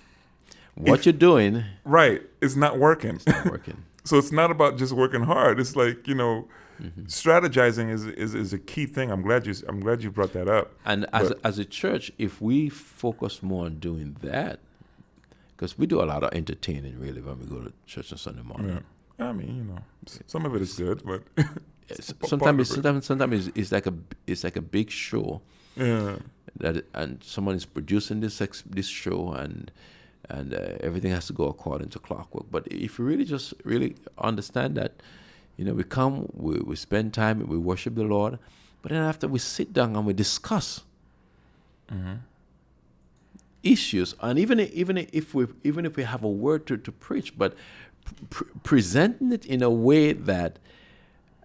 What you're doing. Right. It's not working. It's not working. So it's not about just working hard. It's like, strategizing is a key thing. I'm glad you brought that up. And as a church, if we focus more on doing that, because we do a lot of entertaining, really, when we go to church on Sunday morning. Yeah. I mean, some of it is good, but sometimes it's like a big show. Yeah. And someone is producing this show, and everything has to go according to clockwork. But if you really understand that, we come, we spend time, we worship the Lord, but then after we sit down and we discuss issues, and even if we have a word to preach, but presenting it in a way that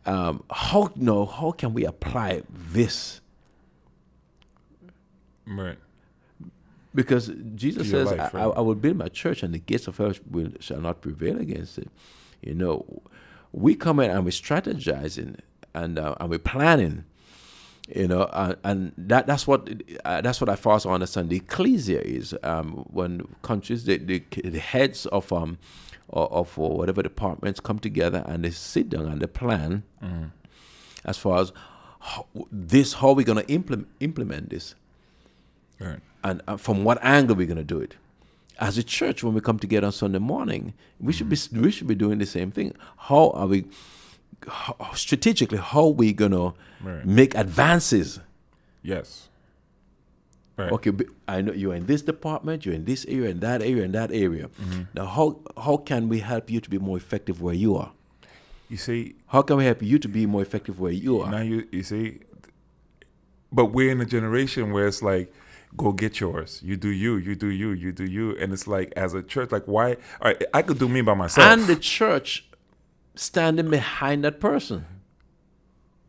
how can we apply this? Right. Because Jesus says, life, right? I will build my church and the gates of hell shall not prevail against it. We come in and we're strategizing and we're planning, and that's what I first understand the ecclesia is. When countries, the heads of whatever departments come together and they sit down and they plan as far as how we're going to implement this. Right. And from what angle we're going to do it. As a church, when we come together on Sunday morning, we should be doing the same thing. How are we strategically? How are we going to make advances? Yes. Right. Okay, I know you're in this department, you're in this area, and that area, and that area. Now, how can we help you to be more effective where you are? You see, how can we help you to be more effective where you are? Now you see, but we're in a generation where it's like, go get yours. You do you, you do you, you do you. And it's like, as a church, like, why? All right, I could do me by myself. And the church standing behind that person.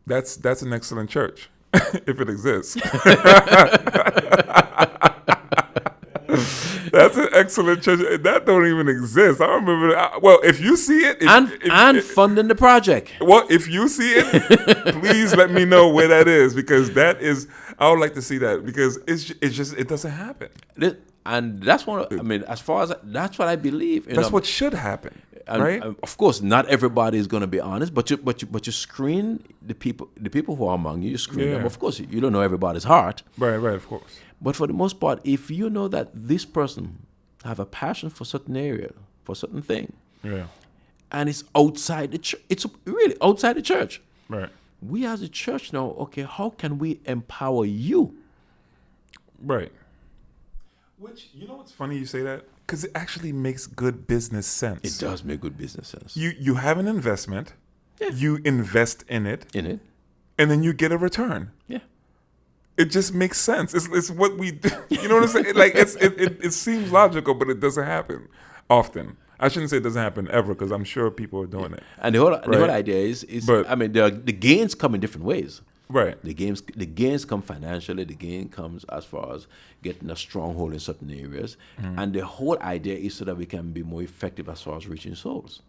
That's an excellent church, if it exists. That's an excellent church. That don't even exist. I remember. Well, if you see it, funding the project. Well, if you see it, please let me know where that is, because that is. I would like to see that, because it's just it doesn't happen. And that's what I mean. As far as that's what I believe. That's what should happen, right? Of course, not everybody is going to be honest, but you screen the people who are among you. You screen them. Of course, you don't know everybody's heart. Right, of course. But for the most part, if you know that this person have a passion for certain area, for certain thing, and it's outside the church, it's really outside the church. Right. We as a church now, okay, how can we empower you? Right. Which, you know what's funny you say that? Because it actually makes good business sense. It does make good business sense. You have an investment, you invest in it, and then you get a return. Yeah. It just makes sense. It's what we do. You know what I'm saying? Like, it seems logical, but it doesn't happen often. I shouldn't say it doesn't happen ever, because I'm sure people are doing it. And the whole idea is I mean, the gains come in different ways. Right. The gains come financially. The gain comes as far as getting a stronghold in certain areas. And the whole idea is so that we can be more effective as far as reaching souls.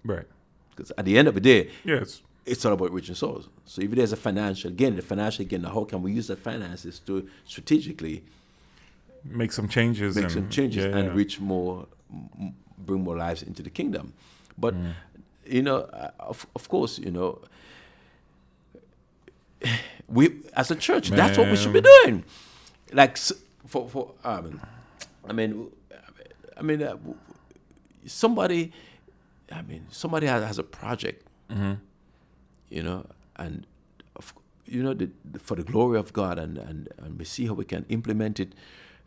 Right. Because at the end of the day, it's all about reaching souls. So if there's a financial gain, how can we use the finances to strategically make some changes and reach more, bring more lives into the kingdom? But you know, of course, you know, we as a church, that's what we should be doing. Like somebody has a project. You know, and for the glory of God, and we see how we can implement it,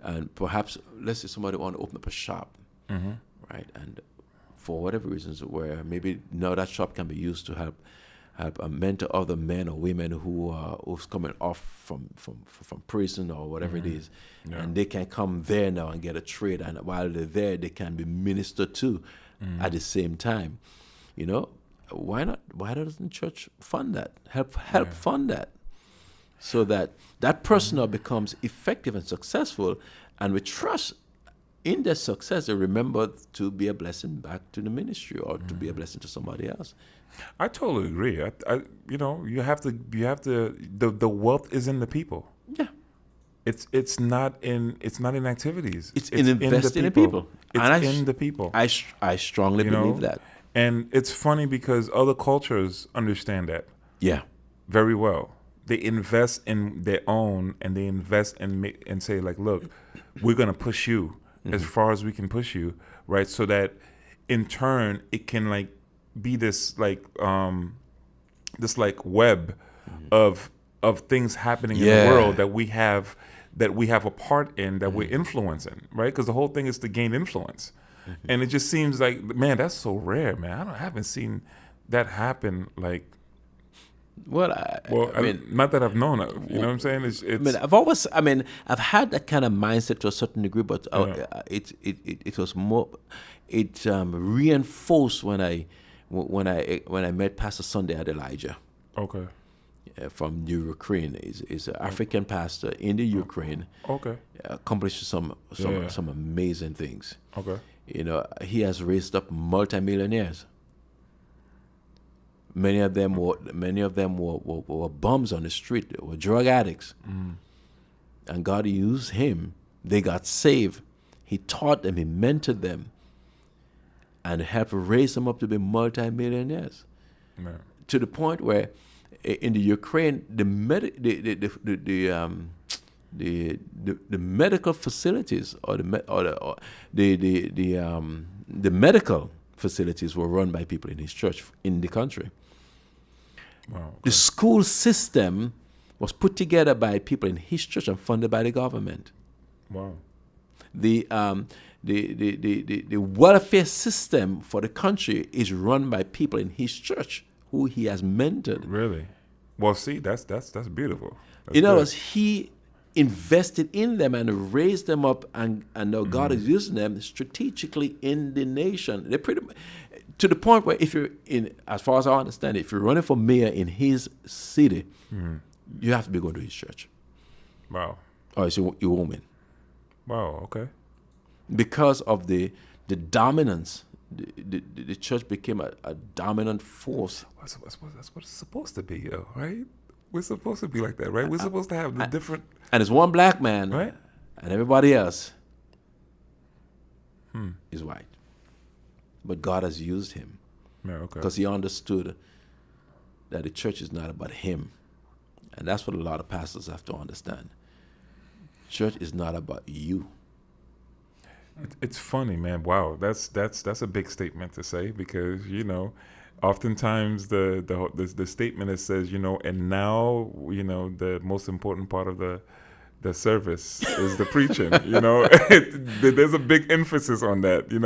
and perhaps let's say somebody want to open up a shop, right? And for whatever reasons, where maybe now that shop can be used to help mentor other men or women who's coming off from prison or whatever it is, and they can come there now and get a trade, and while they're there, they can be ministered to at the same time, you know. Why not? Why doesn't church fund that? Help fund that, so that person now becomes effective and successful, and we trust in their success. They remember to be a blessing back to the ministry or to be a blessing to somebody else. I totally agree. You have to. The wealth is in the people. Yeah. It's not in activities. It's in investing in people. It's in the people. I strongly believe that. And it's funny because other cultures understand that. Yeah. Very well. They invest in their own, and they invest and say, like, look, we're going to push you as far as we can push you, right? So that in turn it can like be this like web of things happening in the world that we have a part in, that we're influencing, right? Because the whole thing is to gain influence. And it just seems like, man, that's so rare, man. I haven't seen that happen. Like, I mean, not that I've known of. You know what I'm saying? I've had that kind of mindset to a certain degree, but it was more. It reinforced when I met Pastor Sunday at Elijah. Okay. From Ukraine, is an African pastor in the Ukraine. Okay. Accomplished some amazing things. Okay. You know, he has raised up multimillionaires. Many of them were bums on the street. They were drug addicts. And God used him. They got saved. He taught them. He mentored them, and helped raise them up to be multimillionaires. Man. the medical facilities or the medical facilities were run by people in his church in the country. Wow. Okay. The school system was put together by people in his church and funded by the government. Wow. The welfare system for the country is run by people in his church who he has mentored. Really? Well, see, that's beautiful. That's In other good. words, he invested in them and raised them up, and now God is using them strategically in the nation. They're pretty to the point where if you're in, as far as I understand it, if you're running for mayor in his city, you have to be going to his church. Wow. Or else you won't win. Wow. Okay. Because of the dominance, the church became a dominant force. That's what it's supposed to be, yo, right? We're supposed to be like that, right? We're supposed to have the different, And it's one black man, right? and everybody else is white. But God has used him Yeah, okay. because he understood that the church is not about him. And that's what a lot of pastors have to understand. Church is not about you. It's funny, man. Wow, that's a big statement to say, because oftentimes the statement that says, and now the most important part of the service is the preaching. There's a big emphasis on that. And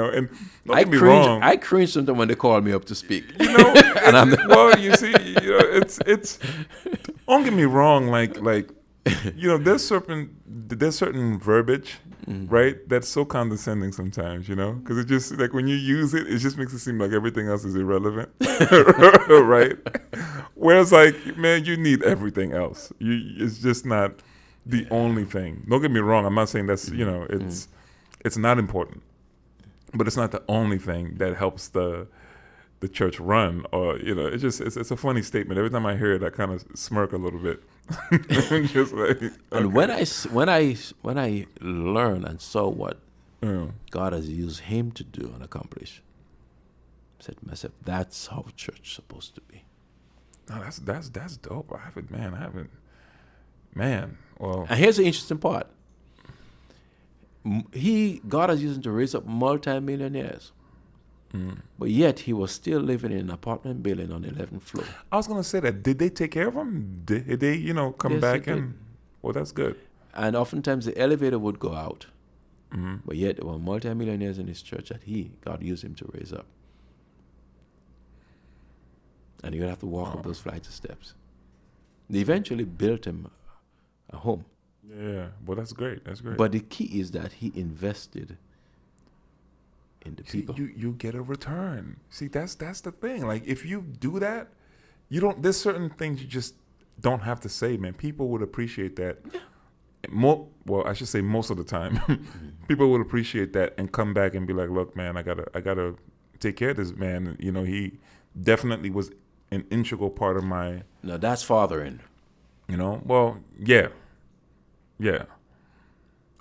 don't get me wrong. I cringe sometimes when they call me up to speak. And well, you see, it's don't get me wrong. Like there's certain verbiage, right? That's so condescending sometimes, because it just like when you use it, it just makes it seem like everything else is irrelevant, right? Whereas, like, man, you need everything else. It's just not the only thing. Don't get me wrong. I'm not saying that's it's not important, but it's not the only thing that helps the church run. Or it's a funny statement. Every time I hear it, I kind of smirk a little bit. Just like, okay. And when I learned and saw what God has used him to do and accomplish, I said to myself, that's how church is supposed to be. No, that's dope. I haven't. Man, well. And here's the interesting part. God has used him to raise up multi-millionaires. But yet he was still living in an apartment building on the 11th floor. I was gonna say that. Did they take care of him? Did they, come Yes, back they did. and? Well, that's good. And oftentimes the elevator would go out. But yet there were multi-millionaires in his church that God used him to raise up. And he would have to walk up those flights of steps. They eventually built him a home. Yeah. Well, that's great. That's great. But the key is that he invested in the See, people. you get a return. See, that's the thing. Like, if you do that, there's certain things you just don't have to say, man. People would appreciate that. Well, I should say most of the time, people would appreciate that and come back and be like, look, man, I gotta take care of this man. He definitely was an integral part of my. Now that's fathering. Well, yeah.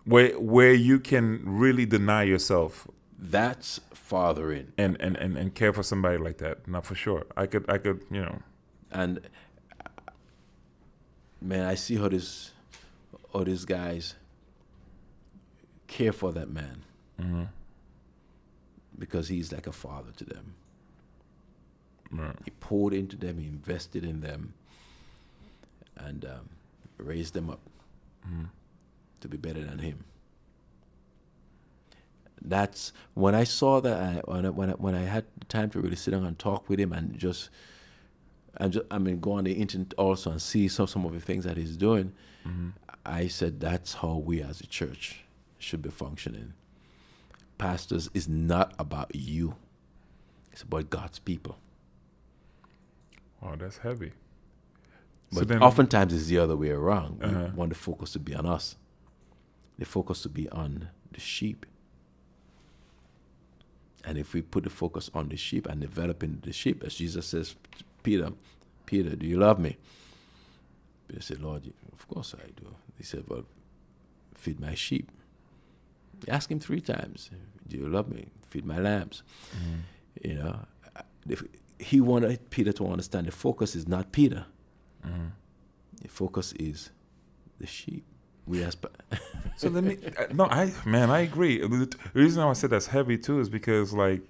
Where you can really deny yourself. That's fathering. And care for somebody like that. Not for sure. I could. And man, I see how these guys care for that man because he's like a father to them. Right. He poured into them. He invested in them, and raised them up to be better than him. That's when I saw that. When I had the time to really sit down and talk with him and go on the internet also and see some of the things that he's doing. I said that's how we as a church should be functioning. Pastors is not about you; it's about God's people. Oh, that's heavy. But oftentimes it's the other way around. We want the focus to be on us. The focus to be on the sheep. And if we put the focus on the sheep and developing the sheep, as Jesus says to Peter, do you love me? Peter said, Lord, of course I do. He said, well, feed my sheep. He asked him 3 times, do you love me? Feed my lambs. He wanted Peter to understand the focus is not Peter. The focus is the sheep. We as So let me. I agree. The reason I said that's heavy too is because, like,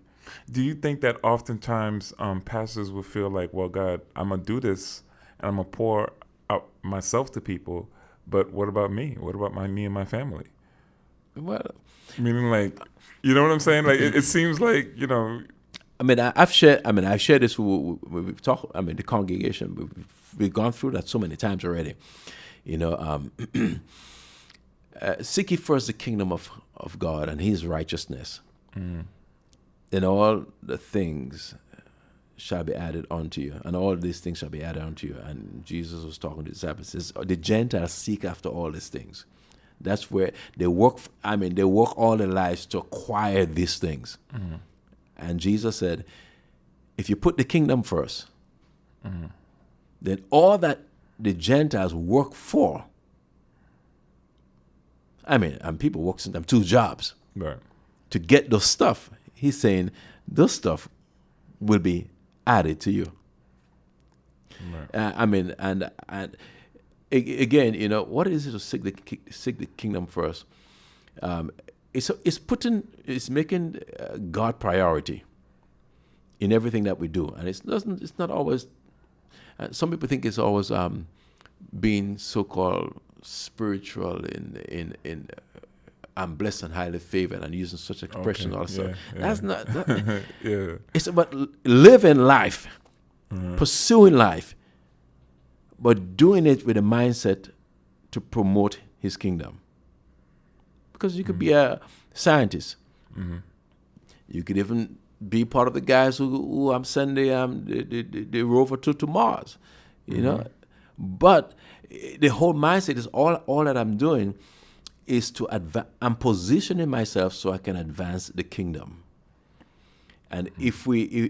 do you think that oftentimes pastors will feel like, well, God, I'm gonna do this and I'm gonna pour out myself to people, but what about me? What about me and my family? well, Meaning, like, you know what I'm saying? Like, it seems like, you know. I've shared this we've talked. The congregation. We've gone through that so many times already. Seek ye first the kingdom of God and His righteousness, then all the things shall be added unto you, and all these things shall be added unto you. And Jesus was talking to the disciples. Says, the Gentiles seek after all these things. That's where they work. They work all their lives to acquire these things. And Jesus said, if you put the kingdom first, then all that the Gentiles work for, and people work sometimes 2 jobs to get those stuff. He's saying those stuff will be added to you. Right. And again, what is it to seek the kingdom first? It's making God priority in everything that we do, and it's not always. Some people think it's always being so-called spiritual in I'm blessed and highly favored, and using such expression also. Yeah. That's not. Yeah. It's about living life, pursuing life, but doing it with a mindset to promote His kingdom. Because you could be a scientist. You could even be part of the guys who I'm sending the rover to Mars. You know, but the whole mindset is all that I'm doing is to I'm positioning myself so I can advance the kingdom. And if you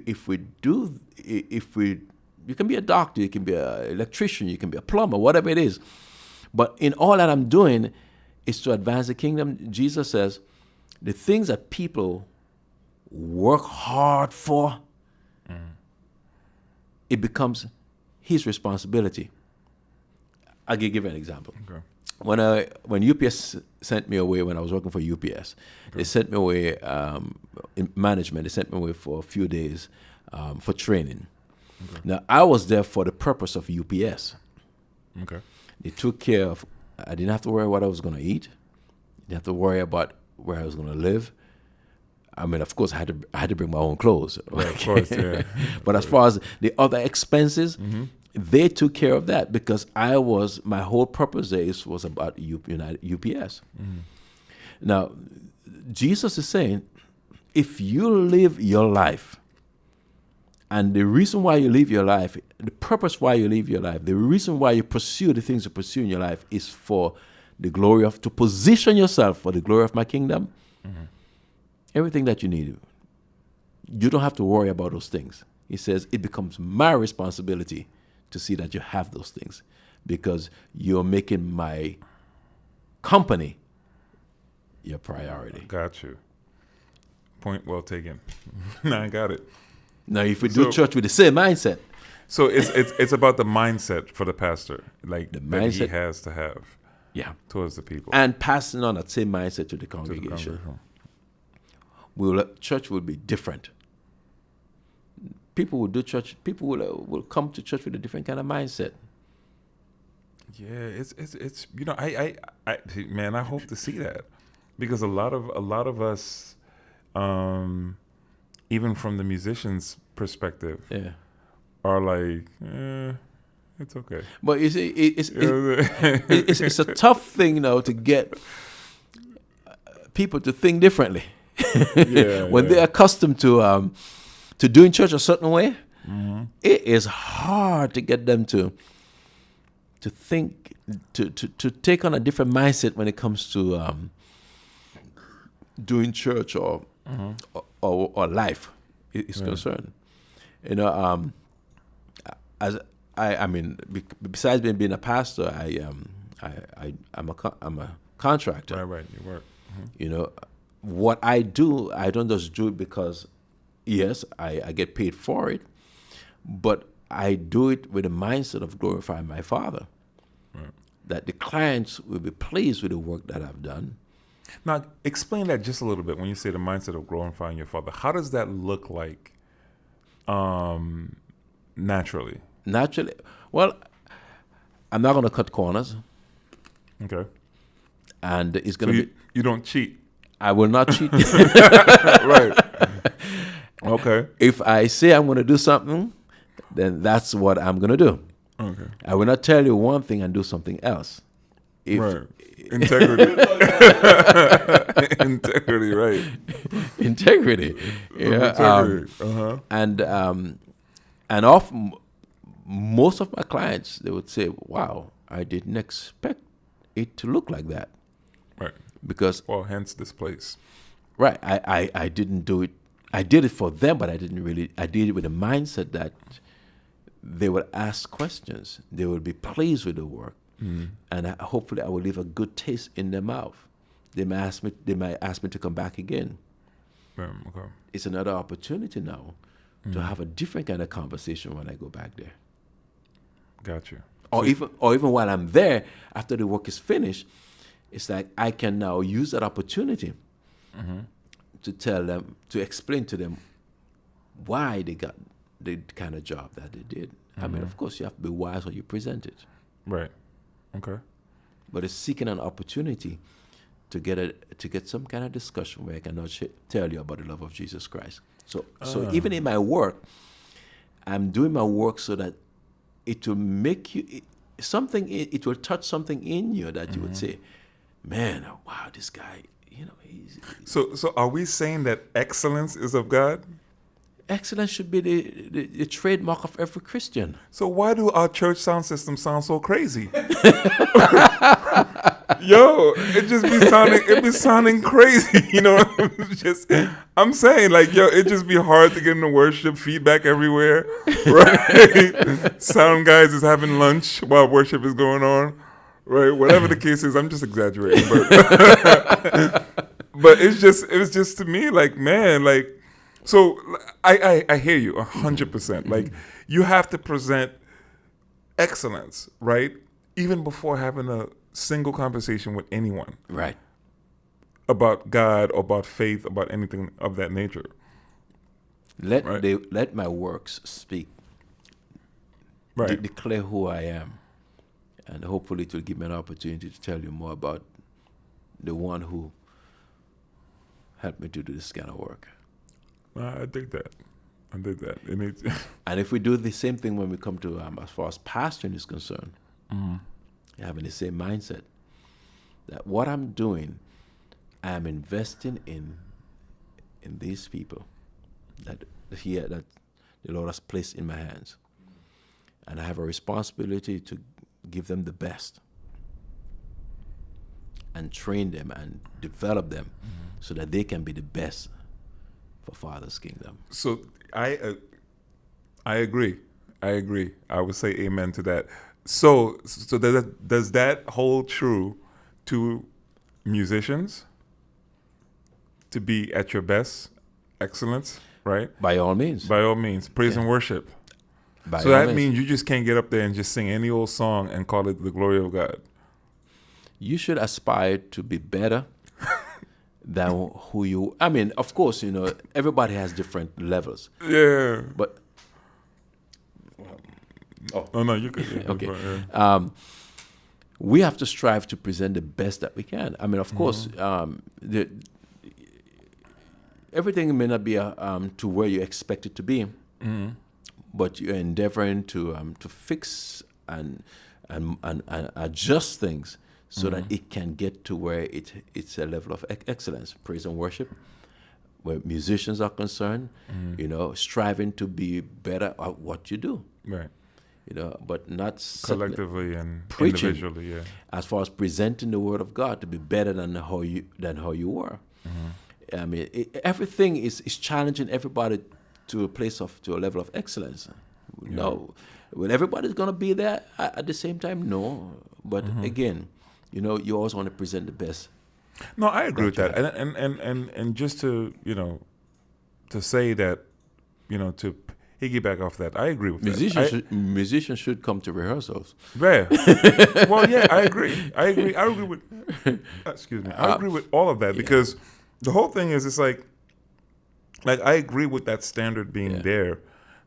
can be a doctor, you can be an electrician, you can be a plumber, whatever it is. But in all that I'm doing is to advance the kingdom. Jesus says, the things that people work hard for, it becomes His responsibility. I'll give you an example. Okay. When UPS sent me away, when I was working for UPS, they sent me away in management. They sent me away for a few days for training. Okay. Now, I was there for the purpose of UPS. Okay. They took care of. I didn't have to worry what I was going to eat. Didn't have to worry about where I was going to live. Of course, I had to bring my own clothes. Right, of course, yeah. But as far as the other expenses, they took care of that because my whole purpose there was about UPS. Now, Jesus is saying, if you live your life, and the reason why you live your life, the purpose why you live your life, the reason why you pursue the things you pursue in your life is for the glory of, to position yourself for the glory of my kingdom. Everything that you need, you don't have to worry about those things. He says it becomes my responsibility to see that you have those things because you're making my company your priority. Got you. Point well taken. I got it. Now, if we do church with the same mindset. So it's about the mindset for the pastor, like the that mindset he has to have towards the people. And passing on that same mindset to the congregation. Church will be different. People will do church. People will come to church with a different kind of mindset. Yeah, it's I man, I hope to see that because a lot of us, even from the musicians' perspective, are like, it's okay. But you see, it's a tough thing now to get people to think differently. When they're accustomed to doing church a certain way, it is hard to get them to think to take on a different mindset when it comes to doing church or life is concerned. Besides being a pastor, I'm a contractor. Right, you work. What I do, I don't just do it because, yes, I get paid for it, but I do it with a mindset of glorifying my Father. Right. that the clients will be pleased with the work that I've done. Now, explain that just a little bit when you say the mindset of glorifying your Father. How does that look like naturally? Naturally, well, I'm not going to cut corners. Okay. And it's So going to be... you don't cheat? I will not cheat. Right. Okay. If I say I'm going to do something, then that's what I'm going to do. Okay. I will not tell you one thing and do something else. Right. Integrity. Integrity, right. Integrity. Yeah. Integrity. And often, most of my clients, they would say, wow, I didn't expect it to look like that. Right. Because... Well, hence this place. Right. I didn't do it. I did it for them, but I did it with a mindset that they would ask questions. They would be pleased with the work. And hopefully I will leave a good taste in their mouth. They might ask me to come back again. Okay. It's another opportunity now to have a different kind of conversation when I go back there. Got you. Or even while I'm there, after the work is finished, it's like I can now use that opportunity to tell them, to explain to them why they got the kind of job that they did. I mean, of course, you have to be wise when you present it. Right. Okay. But it's seeking an opportunity to get some kind of discussion where I can now tell you about the love of Jesus Christ. So even in my work, I'm doing my work so that it will make you it will touch something in you that you would say, man, wow, this guy, he's... So are we saying that excellence is of God? Excellence should be the trademark of every Christian. So why do our church sound system sound so crazy? Yo, it be sounding crazy, I'm saying, like, yo, it just be hard to get into worship, feedback everywhere, right? Sound guys is having lunch while worship is going on, right? Whatever the case is, I'm just exaggerating, but it was just to me, like, man, like, so I hear you 100%. Like, you have to present excellence, right? Even before having a single conversation with anyone. Right. About God, or about faith, about anything of that nature. Let my works speak. Right. Declare who I am. And hopefully it will give me an opportunity to tell you more about the one who helped me to do this kind of work. I dig that. And if we do the same thing when we come to, as far as pastoring is concerned, having the same mindset, that what I'm doing, I'm investing in these people that the Lord has placed in my hands. And I have a responsibility to give them the best and train them and develop them so that they can be the best for Father's kingdom. So I agree. I would say amen to that. So does that hold true to musicians? To be at your best, excellence, right? By all means. By all means. Praise and worship. So that means you just can't get up there and just sing any old song and call it the glory of God. You should aspire to be better than who you... I mean, of course, everybody has different levels. Yeah. But... Oh no, you could. Yeah, okay. Yeah. We have to strive to present the best that we can. I mean, of course, everything may not be to where you expect it to be, but you're endeavoring to fix and adjust things so that it can get to where it's a level of excellence, praise and worship, where musicians are concerned. Striving to be better at what you do. Right. But not collectively and preaching, individually, yeah. As far as presenting the word of God to be better than how you were. I mean, everything is challenging everybody to a level of excellence. Yeah. No, well, everybody's gonna be there at the same time. No, but again, you always want to present the best. No, I agree with that, and just to to say that piggyback off that. I agree with Musicians should come to rehearsals. Yeah. Well, yeah, I agree. I agree with. Excuse me. I agree with all of that because the whole thing is, it's like I agree with that standard being there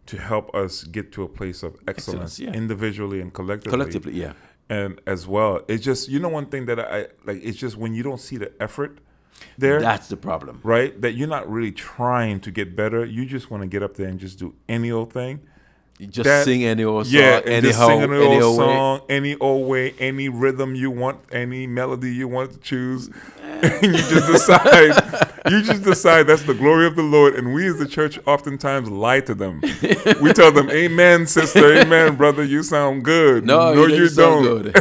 to help us get to a place of excellence individually and collectively. Collectively, yeah. And as well, it's just, one thing that I like. It's just when you don't see the effort there. That's the problem, right? That you're not really trying to get better. You just want to get up there and just do any old thing. You just sing any old song, anyhow, sing any old song, any old way, any rhythm you want, any melody you want to choose. And you just decide that's the glory of the Lord. And we as the church oftentimes lie to them. We tell them, amen, sister, amen, brother, you sound good. No, you don't.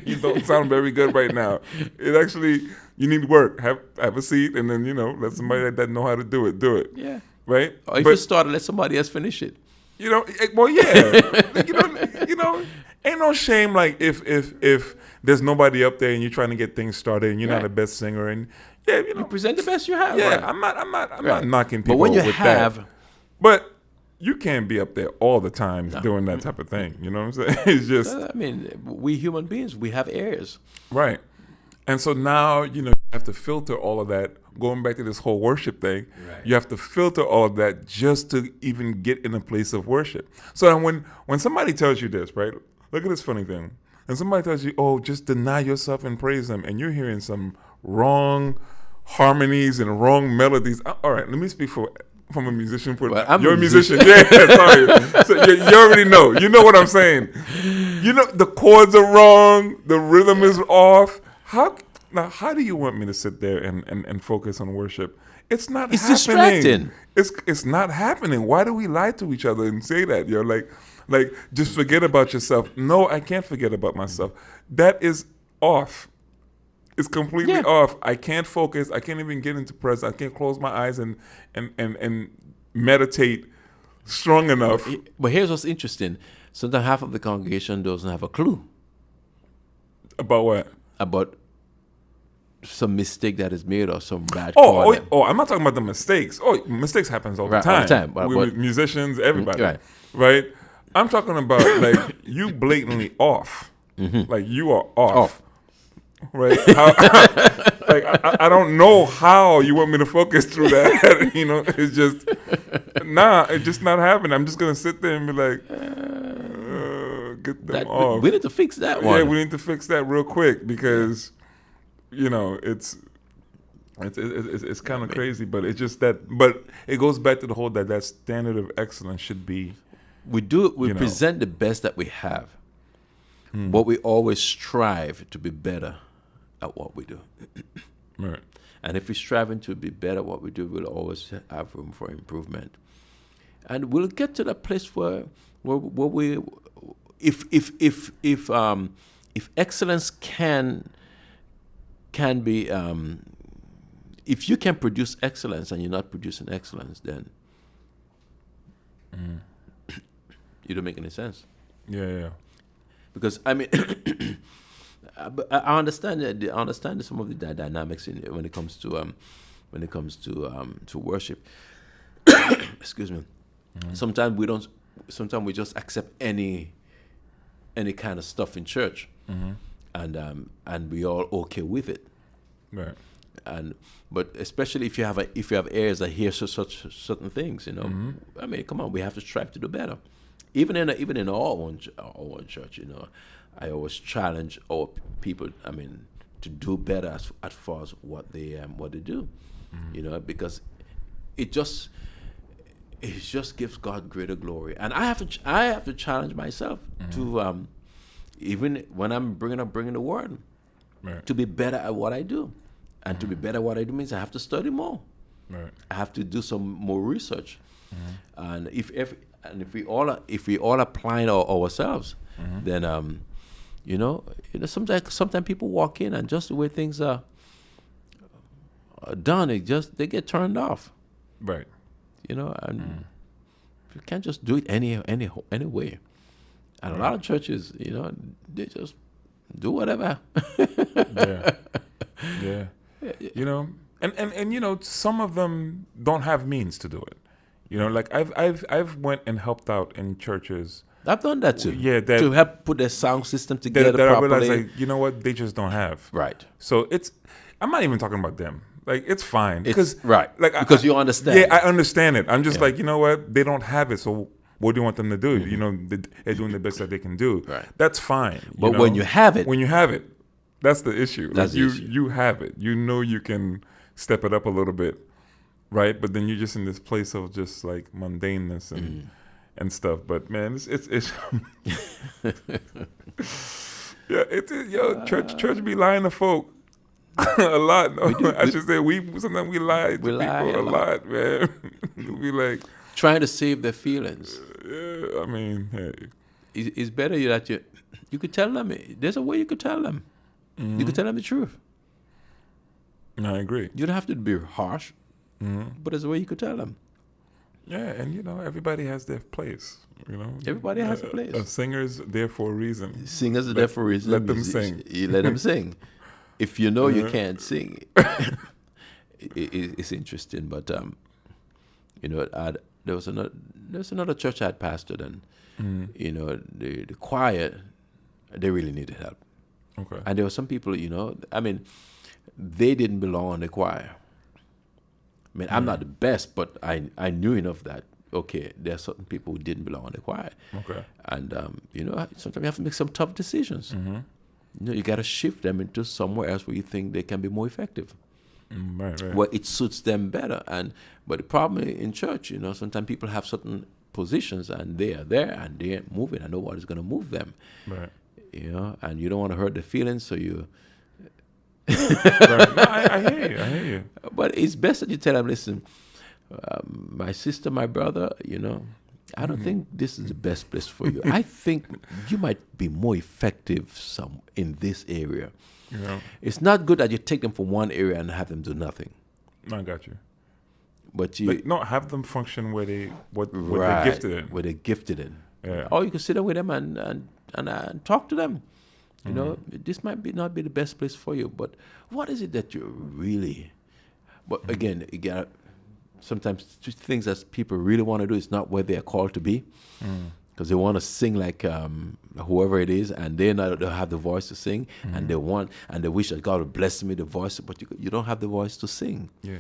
You don't sound very good right now. It actually, you need work. Have a seat, and then, let somebody that know how to do it. Yeah. Right? Or if you start, let somebody else finish it. Well, yeah. Ain't no shame if there's nobody up there and you're trying to get things started and you're not the best singer, and you present the best you have. Yeah, right? I'm not knocking people. But when you with have, that. But you can't be up there all the time doing that type of thing. You know what I'm saying? It's just. I mean, we human beings, we have ears. Right. And so now, you have to filter all of that. Going back to this whole worship thing, you have to filter all of that just to even get in a place of worship. So when somebody tells you this, right? Look at this funny thing. And somebody tells you, oh, just deny yourself and praise them. And you're hearing some wrong harmonies and wrong melodies. All right, let me speak from a musician. You're a musician. Yeah, sorry. So you already know. You know what I'm saying. The chords are wrong. The rhythm is off. How do you want me to sit there and focus on worship? It's not happening. It's distracting. It's not happening. Why do we lie to each other and say that? You're like just forget about yourself. No, I can't forget about myself. That is off. It's completely off. I can't focus. I can't even get into prayer. I can't close my eyes and meditate strong enough. But here's what's interesting. Sometimes half of the congregation doesn't have a clue. About what? About some mistake that is made or some bad call. I'm not talking about the mistakes. Mistakes happens all the time. All the time. We musicians, everybody. Right? I'm talking about you blatantly off. Mm-hmm. Like you are off. Right? I don't know how you want me to focus through that. It's just it's just not happening. I'm just gonna sit there and be like, get them off. We need to fix that one. Yeah, we need to fix that real quick because it's kind of crazy, but it's just that. But it goes back to the whole that standard of excellence should be. We present the best that we have, but we always strive to be better at what we do. Right. And if we're striving to be better at what we do, we'll always have room for improvement. And we'll get to that place where we, if excellence can be, if you can produce excellence and you're not producing excellence, then you don't make any sense. Yeah. Because I mean, I understand that. I understand some of the dynamics when it comes to worship. Excuse me. Mm-hmm. Sometimes we just accept any kind of stuff in church, and we all okay with it. Right. But especially if you have ears that hear such certain things, I mean, come on, we have to strive to do better. Even in our own church, I always challenge our people. I mean, to do better as far as what they do, because it just gives God greater glory. And I have to challenge myself to even when I'm bringing the word, to be better at what I do. And to be better at what I do means I have to study more. Right. I have to do some more research. And if we all apply ourselves, then sometimes people walk in and just the way things are done, they get turned off. Right. And you can't just do it any way. And a lot of churches, they just do whatever. Yeah. And some of them don't have means to do it. You know, like I've went and helped out in churches. I've done that too. Yeah, to help put their sound system together that I properly. realized, like, you know what, they just don't have. Right. So I'm not even talking about them. Like, it's fine It's because right. Like Because you understand. Yeah, I understand it. I'm just Yeah. like, you know what, they don't have it. So what do you want them to do? You know, they're doing the best that they can do. Right. That's fine. But when you have it, that's the issue. That's Like, the issue. you have it. You know you can step it up a little bit, right? But then you're just in this place of just like mundaneness and stuff. But man, it's yeah, church be lying to folk a lot. I should say sometimes we lie to people a lot, man. We like trying to save their feelings. yeah, I mean, hey. It's better that you could tell them. There's a way you could tell them. You could tell them the truth. I agree. You don't have to be harsh, but there's a way you could tell them. Yeah, and you know, everybody has their place. You know, Everybody has a place. A singer's there for a reason. Singers are there for a reason. Let them sing. You let them sing. If you know you can't sing, it's interesting. But you know, there's another church I had pastored, and you know, the choir, they really needed help. Okay. And there were some people, you know, I mean, they didn't belong in the choir. I mean, I'm not the best, but I knew enough that, okay, there are certain people who didn't belong in the choir. Okay. And, you know, sometimes you have to make some tough decisions. You know, you got to shift them into somewhere else where you think they can be more effective. Right. Where it suits them better. But the problem in church, you know, sometimes people have certain positions and they are there and they ain't moving and nobody's going to move them. Right. You know, and you don't want to hurt their feelings, so you... Right. No, I hear you. But it's best that you tell them, listen, my sister, my brother, you know, I don't think this is the best place for you. I think you might be more effective in this area. Yeah. It's not good that you take them from one area and have them do nothing. I got you. But you... Like, no, have them function where they're right, gifted in. where they're gifted in. Yeah. Or you can sit down with them and talk to them. You know, this might not be the best place for you, but what is it that you really... But again, you got sometimes things that people really want to do is not where they're called to be, because they want to sing like whoever it is, and they don't have the voice to sing, and they wish that God would bless them with the voice, but you don't have the voice to sing. Yeah.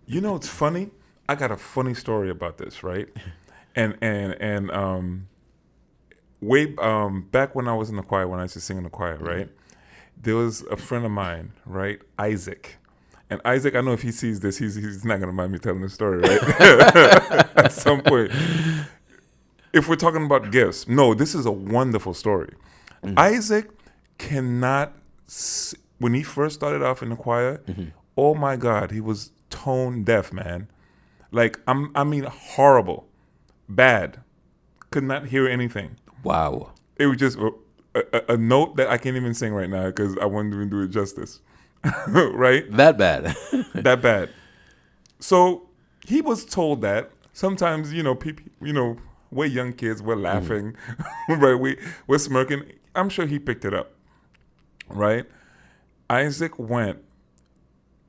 You know, it's funny. I got a funny story about this, right? and way back when I was in the choir, when I used to sing in the choir, right? There was a friend of mine, right? Isaac. And Isaac, I know if he sees this, he's not going to mind me telling the story, right? At some point. If we're talking about gifts, no, this is a wonderful story. Isaac cannot, when he first started off in the choir, oh my God, he was tone deaf, man. Like, I mean, horrible, bad, could not hear anything. Wow. It was just a note that I can't even sing right now because I wouldn't even do it justice. Right? That bad. That bad. So he was told that sometimes, you know, people, you know, we're young kids, we're laughing, right? We're smirking. I'm sure he picked it up, right? Isaac went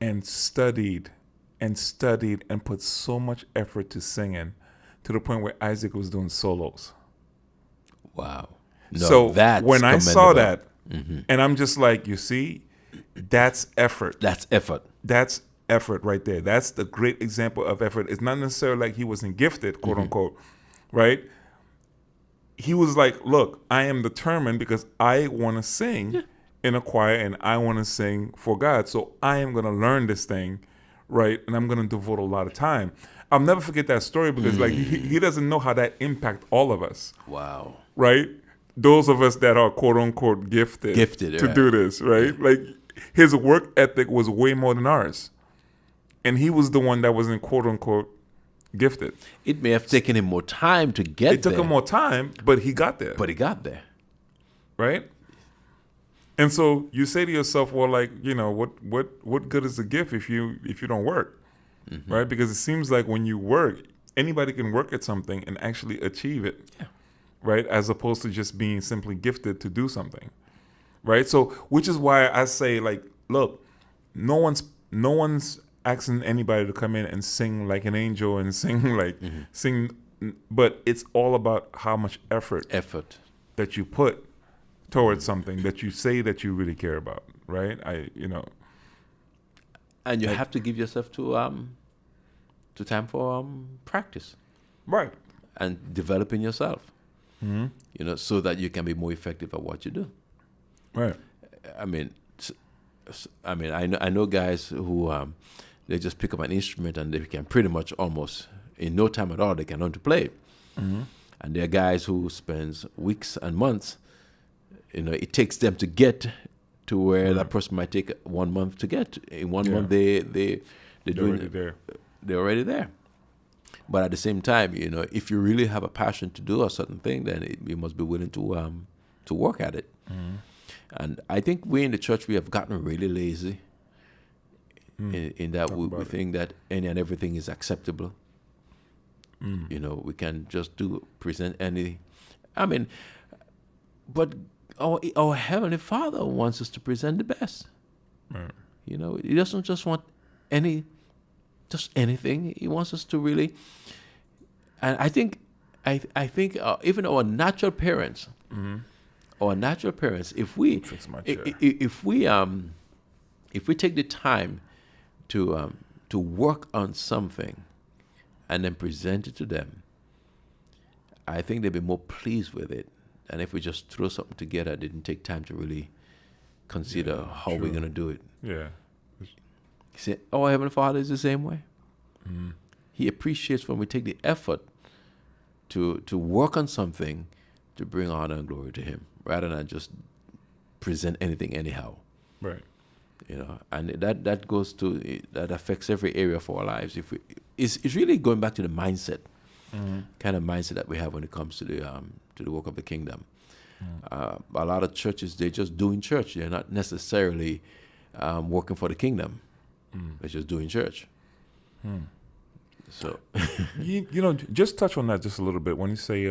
and studied and put so much effort to singing to the point where Isaac was doing solos. Wow. No, So that's when I saw that, commendable. and I'm just like, you see, that's effort. That's effort. That's effort right there. That's the great example of effort. It's not necessarily like he wasn't gifted, quote unquote, right? He was like, look, I am determined because I want to sing in a choir and I want to sing for God. So I am going to learn this thing, right? And I'm going to devote a lot of time. I'll never forget that story because like he doesn't know how that impact all of us. Wow. Right? Those of us that are quote unquote gifted to right. do this, right? Like his work ethic was way more than ours. And he was the one that wasn't quote unquote gifted. It may have taken him more time to get It took him more time, but he got there. But he got there. Right? And so you say to yourself, well, like, you know, what good is a gift if you don't work? Right? Because it seems like when you work, anybody can work at something and actually achieve it. Yeah. Right? As opposed to just being simply gifted to do something. Right? So which is why I say, like, look, no one's asking anybody to come in and sing like an angel and sing sing, but it's all about how much effort that you put towards something that you say that you really care about, right? And you have to give yourself to time for practice, right, and developing yourself, so that you can be more effective at what you do. Right. I know guys who they just pick up an instrument and they can pretty much almost in no time at all they can learn to play it. And there are guys who spends weeks and months. It takes them to get to where that person might take 1 month to get. In 1 month, they're already there. But at the same time, if you really have a passion to do a certain thing, then you must be willing to work at it. And I think we in the church, we have gotten really lazy in that we think that any and everything is acceptable. We can just present any. But our Heavenly Father wants us to present the best. Right. He doesn't just want anything. He wants us to really. And I think even our natural parents, if we take the time to work on something and then present it to them, I think they'd be more pleased with it than if we just throw something together, didn't take time to really consider how we're going to do it. Yeah. See, our Heavenly Father is the same way. He appreciates when we take the effort to work on something to bring honor and glory to Him, rather than just present anything anyhow. Right. And that affects every area of our lives. It's really going back to the mindset, kind of mindset that we have when it comes to the work of the kingdom. A lot of churches, they're just doing church. They're not necessarily working for the kingdom. They're just doing church. So, just touch on that just a little bit. When you say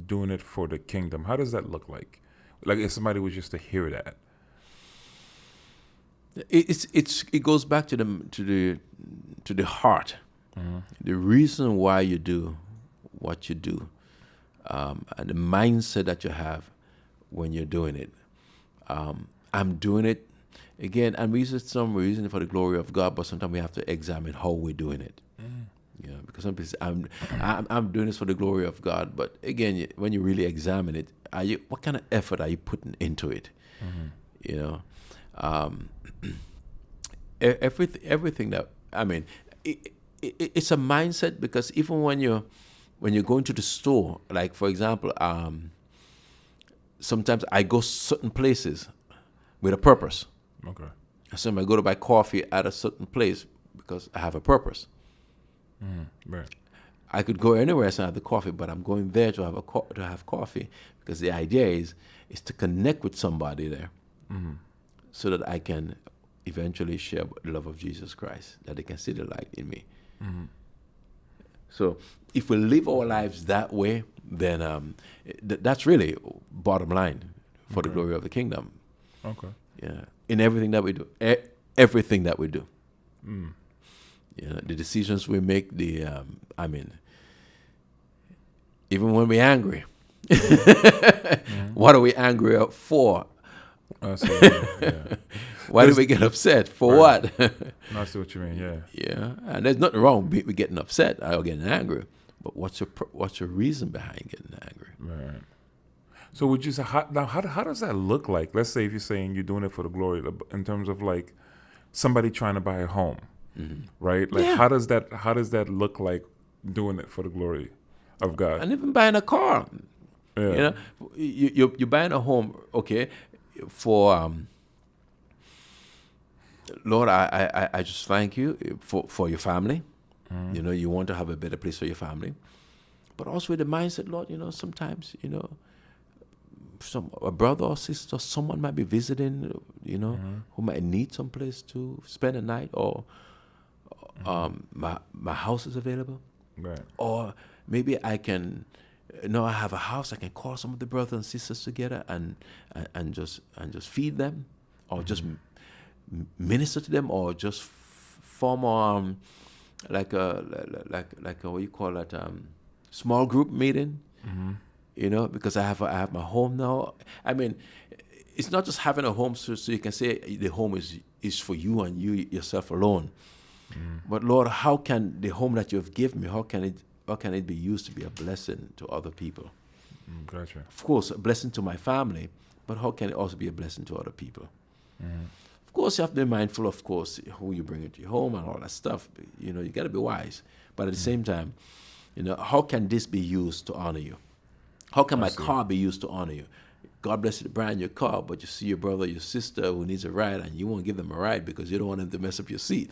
doing it for the kingdom, how does that look like? Like if somebody was just to hear that. It goes back to the heart, the reason why you do what you do, and the mindset that you have when you're doing it. I'm doing it again, and we use some reason for the glory of God, but sometimes we have to examine how we're doing it. Because some people say, I'm doing this for the glory of God, but again, when you really examine it, what kind of effort are you putting into it? Everything that it's a mindset, because even when you're going to the store, like for example, sometimes I go certain places with a purpose. Okay. So I go to buy coffee at a certain place because I have a purpose. Right. I could go anywhere else and have the coffee, but I'm going there to have coffee because the idea is to connect with somebody there, so that I can eventually share the love of Jesus Christ, that they can see the light in me. So if we live our lives that way, then that's really bottom line for the glory of the kingdom. Okay. Yeah. In everything that we do. Everything that we do. The decisions we make, even when we're angry, what are we angry for? Why do we get upset? For what? I see what you mean. Yeah. Yeah, and there's nothing wrong with getting upset or getting angry, but what's your reason behind getting angry? Right. So would you say how does that look like? Let's say if you're saying you're doing it for the glory, in terms of like somebody trying to buy a home, right? Like how does that look like doing it for the glory of God? And even buying a car. Yeah. You're buying a home, okay, for Lord, I just thank you for your family. You want to have a better place for your family, but also with the mindset, Lord, sometimes a brother or sister, someone might be visiting, who might need some place to spend a night, or my house is available, right? Or maybe I can. I have a house. I can call some of the brothers and sisters together and just feed them, or just minister to them, or just form like a what you call that small group meeting. You know, because I have my home now. I mean, it's not just having a home so you can say the home is for you and you yourself alone. But Lord, how can the home that you have given me, how can it be used to be a blessing to other people? Gotcha. Of course, a blessing to my family, but how can it also be a blessing to other people? Of course, you have to be mindful, of course, who you bring into your home and all that stuff. You know, you got to be wise. But at the same time, you know, how can this be used to honor you? How can my car be used to honor you? God bless you, the brand new car, but you see your brother, your sister who needs a ride, and you won't give them a ride because you don't want them to mess up your seat.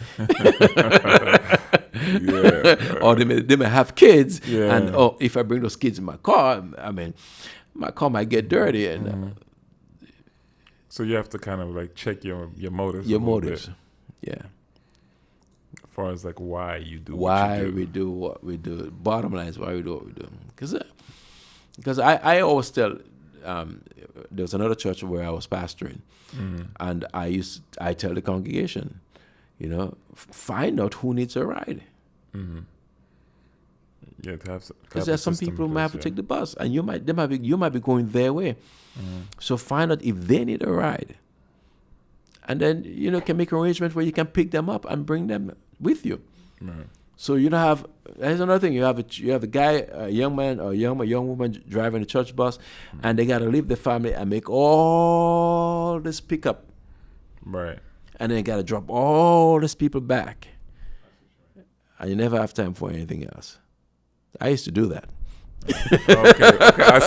Or they may have kids, and if I bring those kids in my car, I mean, my car might get dirty, and so you have to kind of like check your motives. Your motives, yeah. As far as like why you do we do what we do. Bottom line is why we do what we do. Because I always tell, there was another church where I was pastoring, and I tell the congregation, you know, find out who needs a ride. Yeah, because there's some people who might have to take the bus, and you might be going their way. So find out if they need a ride, and then you know can make arrangements where you can pick them up and bring them with you. Right. So you don't have. Here's another thing: you have a guy, a young man, or a young woman driving a church bus, and they got to leave the family and make all this pickup, right? And then they got to drop all these people back, and you never have time for anything else. I used to do that. Okay, I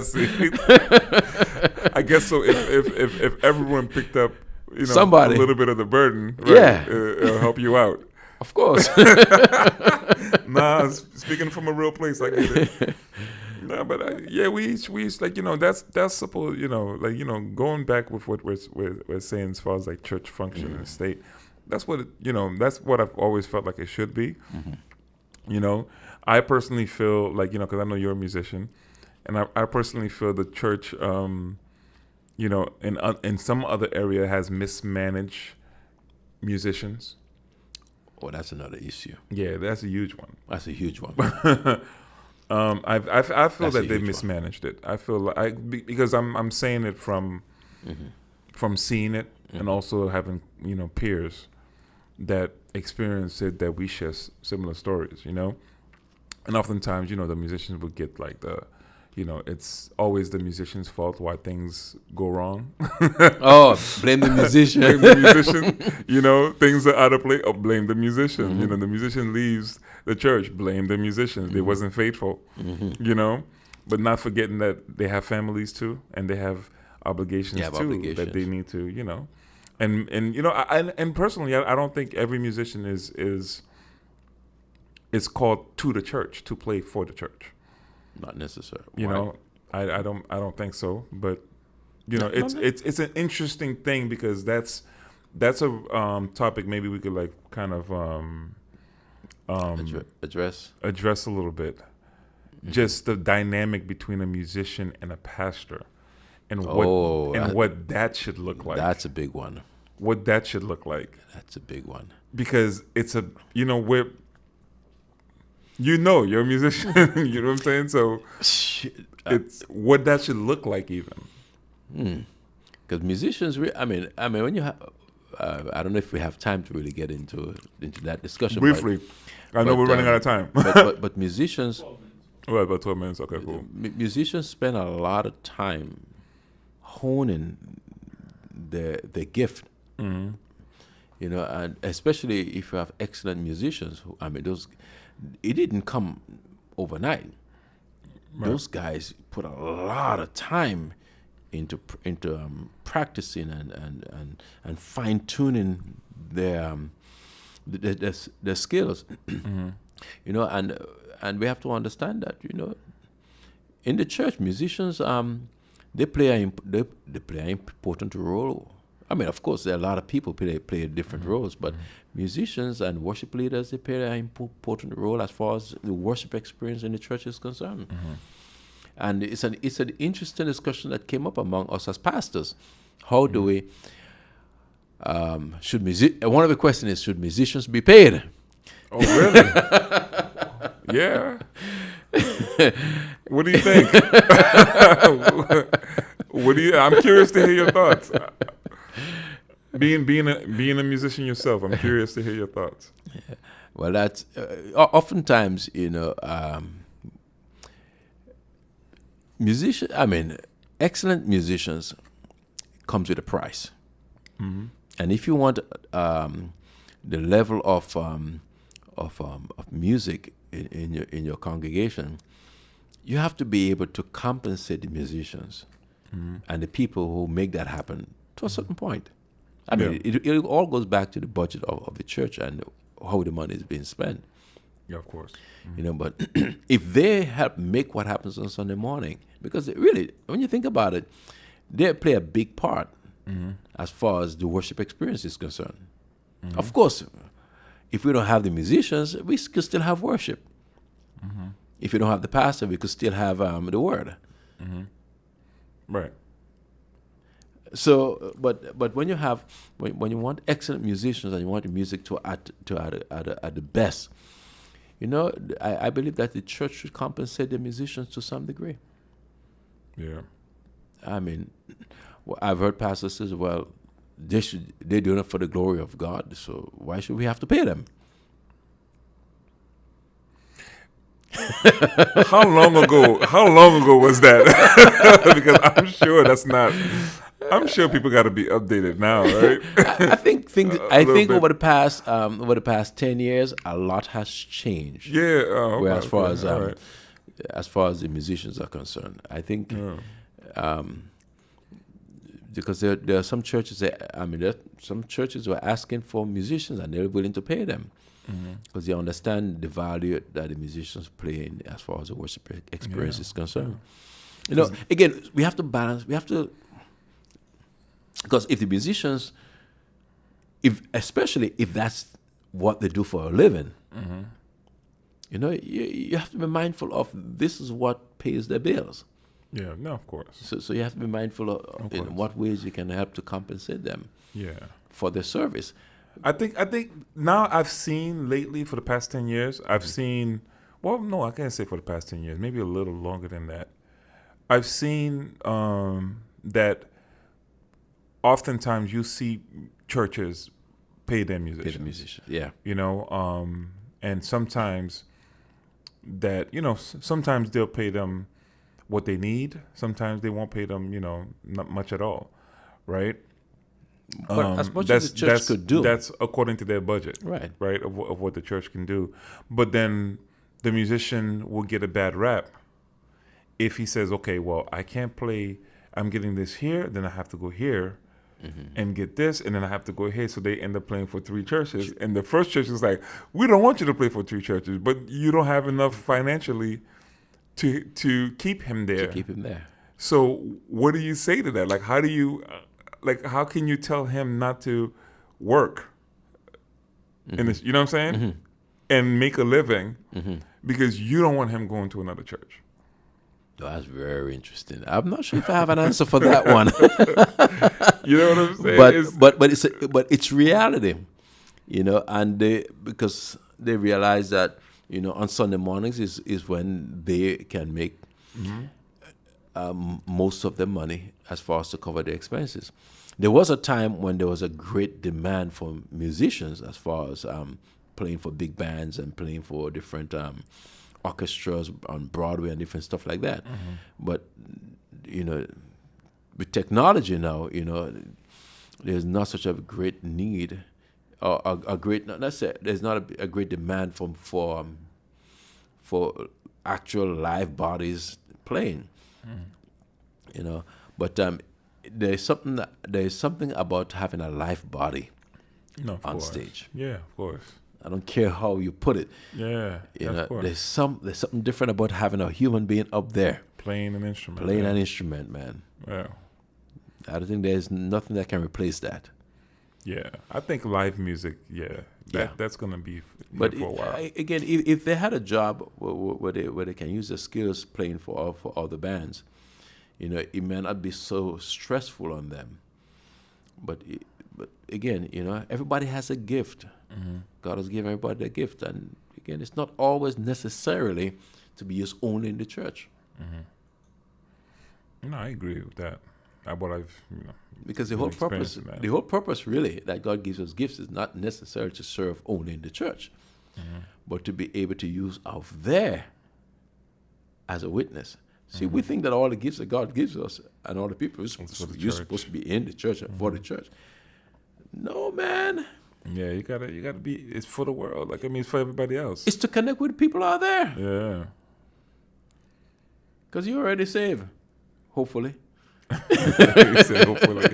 see. I guess so. If everyone picked up, you know, somebody a little bit of the burden, right, it'll help you out. Of course. Nah, speaking from a real place, I get it. No, but we each like, you know, that's supposed, you know, like, you know, going back with what we're saying as far as like church function and state. That's what that's what I've always felt like it should be. You know, I personally feel like, you know, because I know you're a musician, and I personally feel the church, you know, in some other area has mismanaged musicians. Oh, that's another issue. Yeah, that's a huge one. That's a huge one. I feel that they mismanaged it. I feel like because I'm saying it from seeing it and also having, you know, peers that experience it, that we share similar stories, you know. And oftentimes, you know, the musicians would get like you know, it's always the musician's fault why things go wrong. Oh, blame the musician. Blame the musician. You know, things are out of place. Oh, blame the musician. You know, the musician leaves the church. Blame the musician. They wasn't faithful. You know, but not forgetting that they have families too, and they have obligations too that they need to, you know, and you know, and personally, I don't think every musician is called to the church to play for the church. Not necessary. You know, I don't think so. But you know, it's an interesting thing because that's a topic maybe we could like kind of address a little bit. Just the dynamic between a musician and a pastor, and what that should look like. That's a big one. What that should look like. That's a big one. Because it's a, you know, you're a musician, you know what I'm saying? So it's what that should look like even. Because musicians, I mean, when you have, I don't know if we have time to really get into that discussion. Briefly. I know we're running out of time. but musicians... Well, about 12 minutes, okay, cool. Musicians spend a lot of time honing their gift. You know, and especially if you have excellent musicians, it didn't come overnight. Right. Those guys put a lot of time into practicing and fine tuning their skills. You know, and we have to understand that, you know, in the church, musicians they play an important role. I mean, of course, there are a lot of people play different roles, but musicians and worship leaders, they play an important role as far as the worship experience in the church is concerned. And it's an interesting discussion that came up among us as pastors. How do we One of the questions is, should musicians be paid? Oh, really? Yeah. What do you think? I'm curious to hear your thoughts. Being a musician yourself, I'm curious to hear your thoughts. Yeah. Well, that's oftentimes, excellent musicians comes with a price. Mm-hmm. And if you want the level of music in your congregation, you have to be able to compensate the musicians and the people who make that happen to a certain point. I mean, it all goes back to the budget of the church and how the money is being spent. Yeah, of course. Mm-hmm. But if they help make what happens on Sunday morning, because really, when you think about it, they play a big part as far as the worship experience is concerned. Mm-hmm. Of course, if we don't have the musicians, we could still have worship. Mm-hmm. If we don't have the pastor, we could still have the word. Mm-hmm. Right. So, but when you have when you want excellent musicians and you want the music to at the best, I believe that the church should compensate the musicians to some degree. Yeah. I mean, I've heard pastors say, well, they're doing it for the glory of God, so why should we have to pay them? How long ago was that? Because I'm sure people got to be updated now, right? I think over the past 10 years, a lot has changed. Yeah. Where as far as the musicians are concerned, I think because there are some churches there are some churches who are asking for musicians and they're willing to pay them because they understand the value that the musicians play in as far as the worship experience is concerned. Again, we have to balance. We have to. Because if the musicians, especially if that's what they do for a living, you have to be mindful of this is what pays their bills. Yeah, no, of course. So you have to be mindful of in what ways you can help to compensate them. Yeah. For their service. I think now I've seen lately for the past 10 years, I've seen, well, no, I can't say for the past 10 years, maybe a little longer than that. I've seen that oftentimes you see churches pay their musicians. Yeah. And sometimes that, sometimes they'll pay them what they need. Sometimes they won't pay them, not much at all, right? But as much as the church could do. That's according to their budget, right? Of what the church can do. But then the musician will get a bad rap if he says, okay, well, I can't play, I'm getting this here, then I have to go here and get this, and then I have to go here. So they end up playing for 3 churches. And the first church is like, we don't want you to play for 3 churches, but you don't have enough financially to keep him there. So what do you say to that? Like, how do you... how can you tell him not to work in this, you know what I'm saying? And make a living because you don't want him going to another church? Oh, that's very interesting. I'm not sure if I have an answer for that one. You know what I'm saying? But it's reality, and because they realize that, on Sunday mornings is when they can make most of their money as far as to cover their expenses. There was a time when there was a great demand for musicians as far as playing for big bands and playing for different orchestras on Broadway and different stuff like that. But, with technology now, there's not such a great need or a great, let's say, there's not a great demand for actual live bodies playing. But there's something about having a live body on stage. Yeah, of course. I don't care how you put it. Yeah, of course. There's something different about having a human being up there playing an instrument. An instrument, man. Yeah. I don't think there's nothing that can replace that. Yeah, I think live music. That's gonna be but for a while. Again, if they had a job where they can use their skills playing for all the bands, it may not be so stressful on them. But again, everybody has a gift. God has given everybody a gift, and again, it's not always necessarily to be used only in the church. No, I agree with that. Because the whole purpose really that God gives us gifts is not necessarily to serve only in the church, but to be able to use out there as a witness. See, we think that all the gifts that God gives us and all the people you're supposed to be in the church and for the church. No, man. Yeah, you gotta be. It's for the world. Like, I mean, it's for everybody else. It's to connect with people out there. Yeah. Because you're already saved, hopefully. You said hopefully.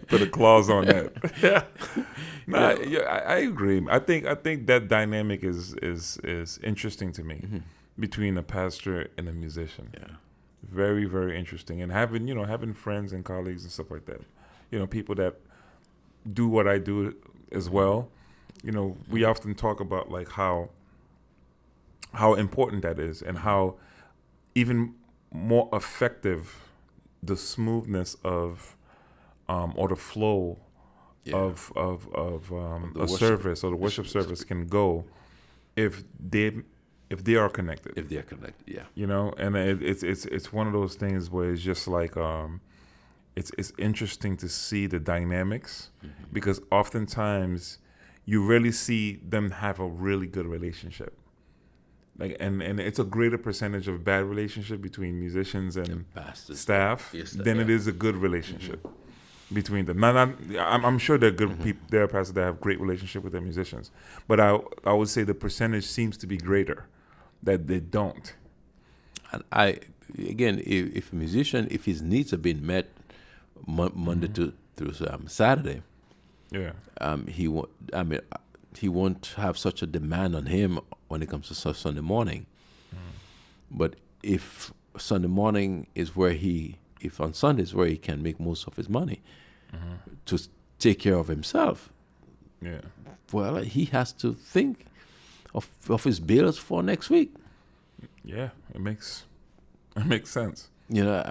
Put a clause on that. I agree. I think that dynamic is interesting to me between a pastor and a musician. Yeah. Very, very interesting. And having friends and colleagues and stuff like that. People that do what I do as well. We often talk about like how important that is, and how even more effective the smoothness of or the flow of a service or the worship service can go if they are connected. If they are connected, yeah. And it's one of those things where it's just like it's interesting to see the dynamics, because oftentimes you really see them have a really good relationship. Like, and it's a greater percentage of bad relationship between musicians and staff than it is a good relationship between them. Now, I'm sure there are good people, there are pastors that have great relationship with their musicians, but I would say the percentage seems to be greater that they don't. And again, if a musician, if his needs have been met Monday through Saturday, he won't have such a demand on him when it comes to Sunday morning. But if Sunday morning is if on Sundays where he can make most of his money to take care of himself, well, he has to think of his bills for next week. Yeah, it makes sense. Yeah.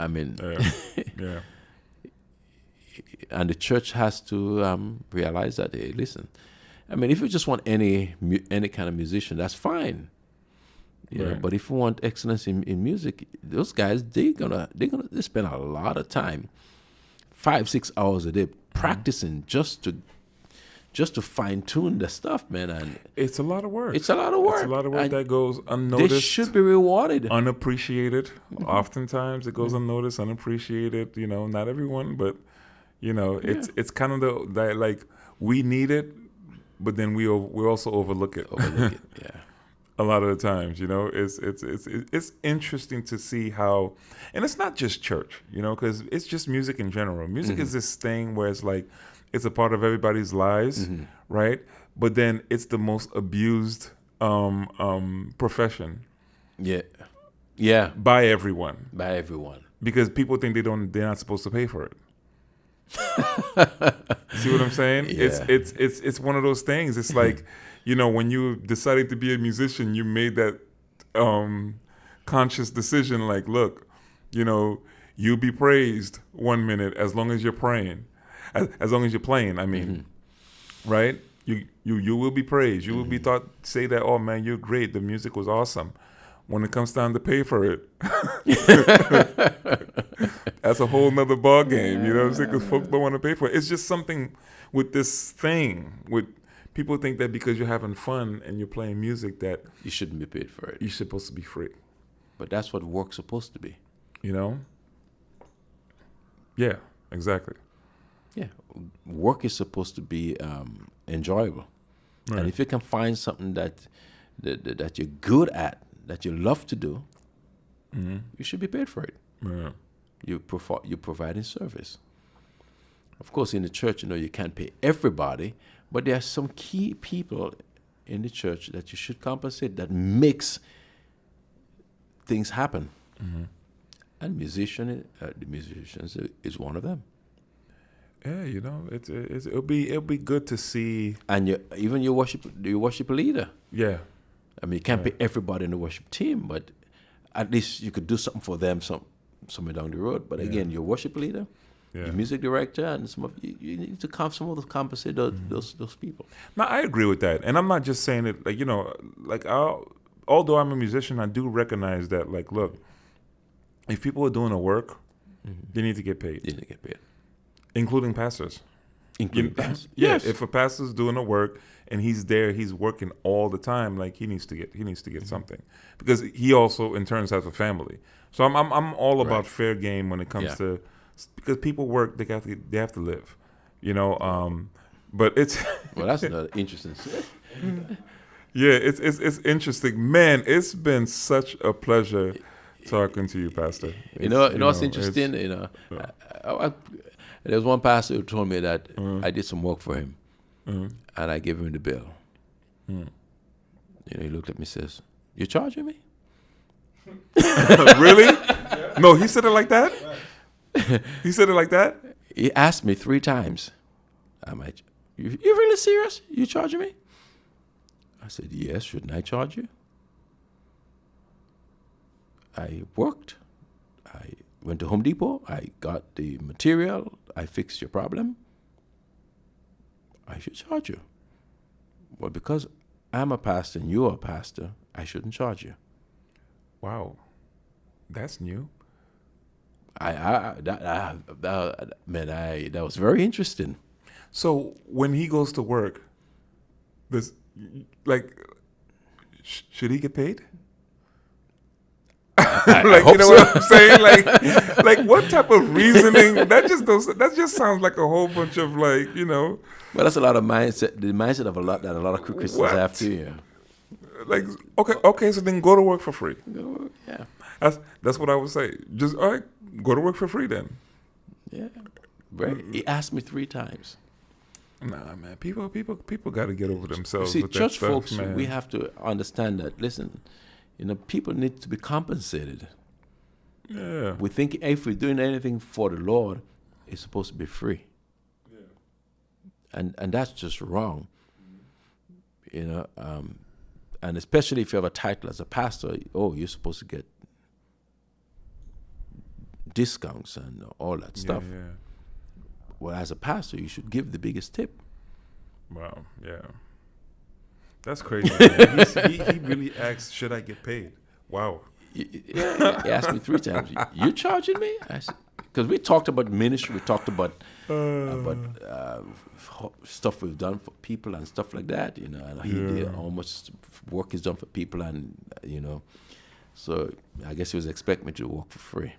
And the church has to realize that, hey, listen, if you just want any kind of musician, that's fine. But if you want excellence in music, those guys they spend a lot of time, 5-6 hours a day practicing just to fine tune the stuff, man. And it's a lot of work. It's a lot of work that goes unnoticed. They should be rewarded, unappreciated. Oftentimes it goes unnoticed, unappreciated. Not everyone, but it's kind of that like we need it. But then we also overlook it. Yeah. A lot of the times, it's interesting to see how, and it's not just church, because it's just music in general. Music is this thing where it's like it's a part of everybody's lives, right? But then it's the most abused profession. Yeah. By everyone. Because people think they're not supposed to pay for it. See what I'm saying? Yeah. It's one of those things. It's like, when you decided to be a musician, you made that conscious decision. Like, look, you'll be praised 1 minute as long as you're praying, as long as you're playing. I mean, right? You will be praised. You will be taught, say that, oh man, you're great. The music was awesome. When it comes time to pay for it, that's a whole nother ball game. You know what I'm saying? Because folks don't want to pay for it. It's just something with this thing. With people think that because you're having fun and you're playing music that you shouldn't be paid for it. You're supposed to be free. But that's what work's supposed to be. Yeah, exactly. Yeah, work is supposed to be enjoyable, and if you can find something that you're good at, that you love to do, you should be paid for it. Yeah. You're providing service. Of course, in the church, you can't pay everybody, but there are some key people in the church that you should compensate that makes things happen. And the musicians is one of them. Yeah, it'll be good to see. And even your worship leader. Yeah. You can't pay everybody in the worship team, but at least you could do something for them somewhere down the road. But again, your worship leader, Yeah. the music director, and some of you need to compensate those people. No, I agree with that, and I'm not just saying it like like although I'm a musician, I do recognize that like, look, if people are doing the work, they need to get paid. They need to get paid, including pastors. pastors. Yeah, Yes. if a pastor's doing the work and he's there, he's working all the time. Like he needs to get something, because he also in turn has a family. So I'm all about fair game when it comes to, because people work, they have to live, But it's Well, that's another interesting. yeah, it's interesting, man. It's been such a pleasure talking to you, Pastor. What's interesting. There was one pastor who told me that I did some work for him, and I gave him the bill. He looked at me and says, "You charging me?" Really? No, he said it like that? He said it like that? He asked me 3 times. You really serious? You charging me? I said, yes. Shouldn't I charge you? I worked. I went to Home Depot. I got the material. I fixed your problem. I should charge you. Well, because I'm a pastor and you're a pastor, I shouldn't charge you. Wow, that's new. That was very interesting. So when he goes to work, should he get paid? I hope what I'm saying? Like what type of reasoning? That just sounds like a whole bunch of Well, that's a lot of mindset. The mindset of a lot of Christians have too. Yeah. Like okay, so then go to work for free. Yeah. That's what I would say. Just all right, go to work for free then. Yeah. Right. He asked me 3 times. Nah, man. People got to get over themselves. See, with church that stuff, folks, man. we have to understand that. Listen, people need to be compensated. Yeah. We think if we're doing anything for the Lord, it's supposed to be free. Yeah. And that's just wrong. And especially if you have a title as a pastor, you're supposed to get discounts and all that stuff. Yeah. Well, as a pastor, you should give the biggest tip. Wow. Yeah. That's crazy. Man. he really asked, "Should I get paid?" Wow. He asked me 3 times. You charging me? I said, because we talked about ministry, we talked about stuff we've done for people and stuff like that. And he did how much work he's done for people, and so I guess he was expecting me to work for free.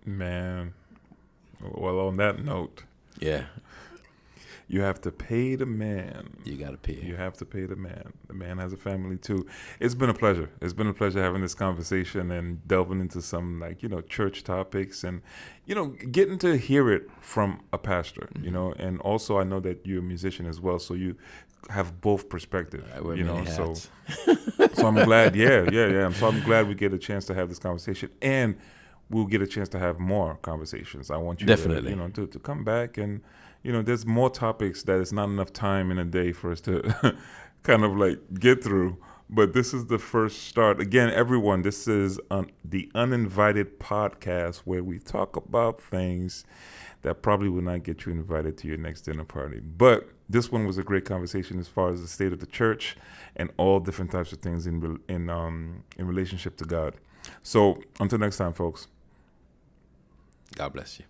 Man. Well, on that note, yeah, you have to pay the man. You got to pay. You have to pay the man. The man has a family too. It's been a pleasure. It's been a pleasure having this conversation and delving into some church topics and getting to hear it from a pastor. And also I know that you're a musician as well, so you have both perspectives. So I'm glad. Yeah. So I'm glad we get a chance to have this conversation, and we'll get a chance to have more conversations. I want you definitely to come back, and there's more topics that it's not enough time in a day for us to kind of get through. But this is the first start. Again, everyone, this is the Uninvited podcast, where we talk about things that probably will not get you invited to your next dinner party. But this one was a great conversation as far as the state of the church and all different types of things in relationship to God. So until next time, folks. God bless you.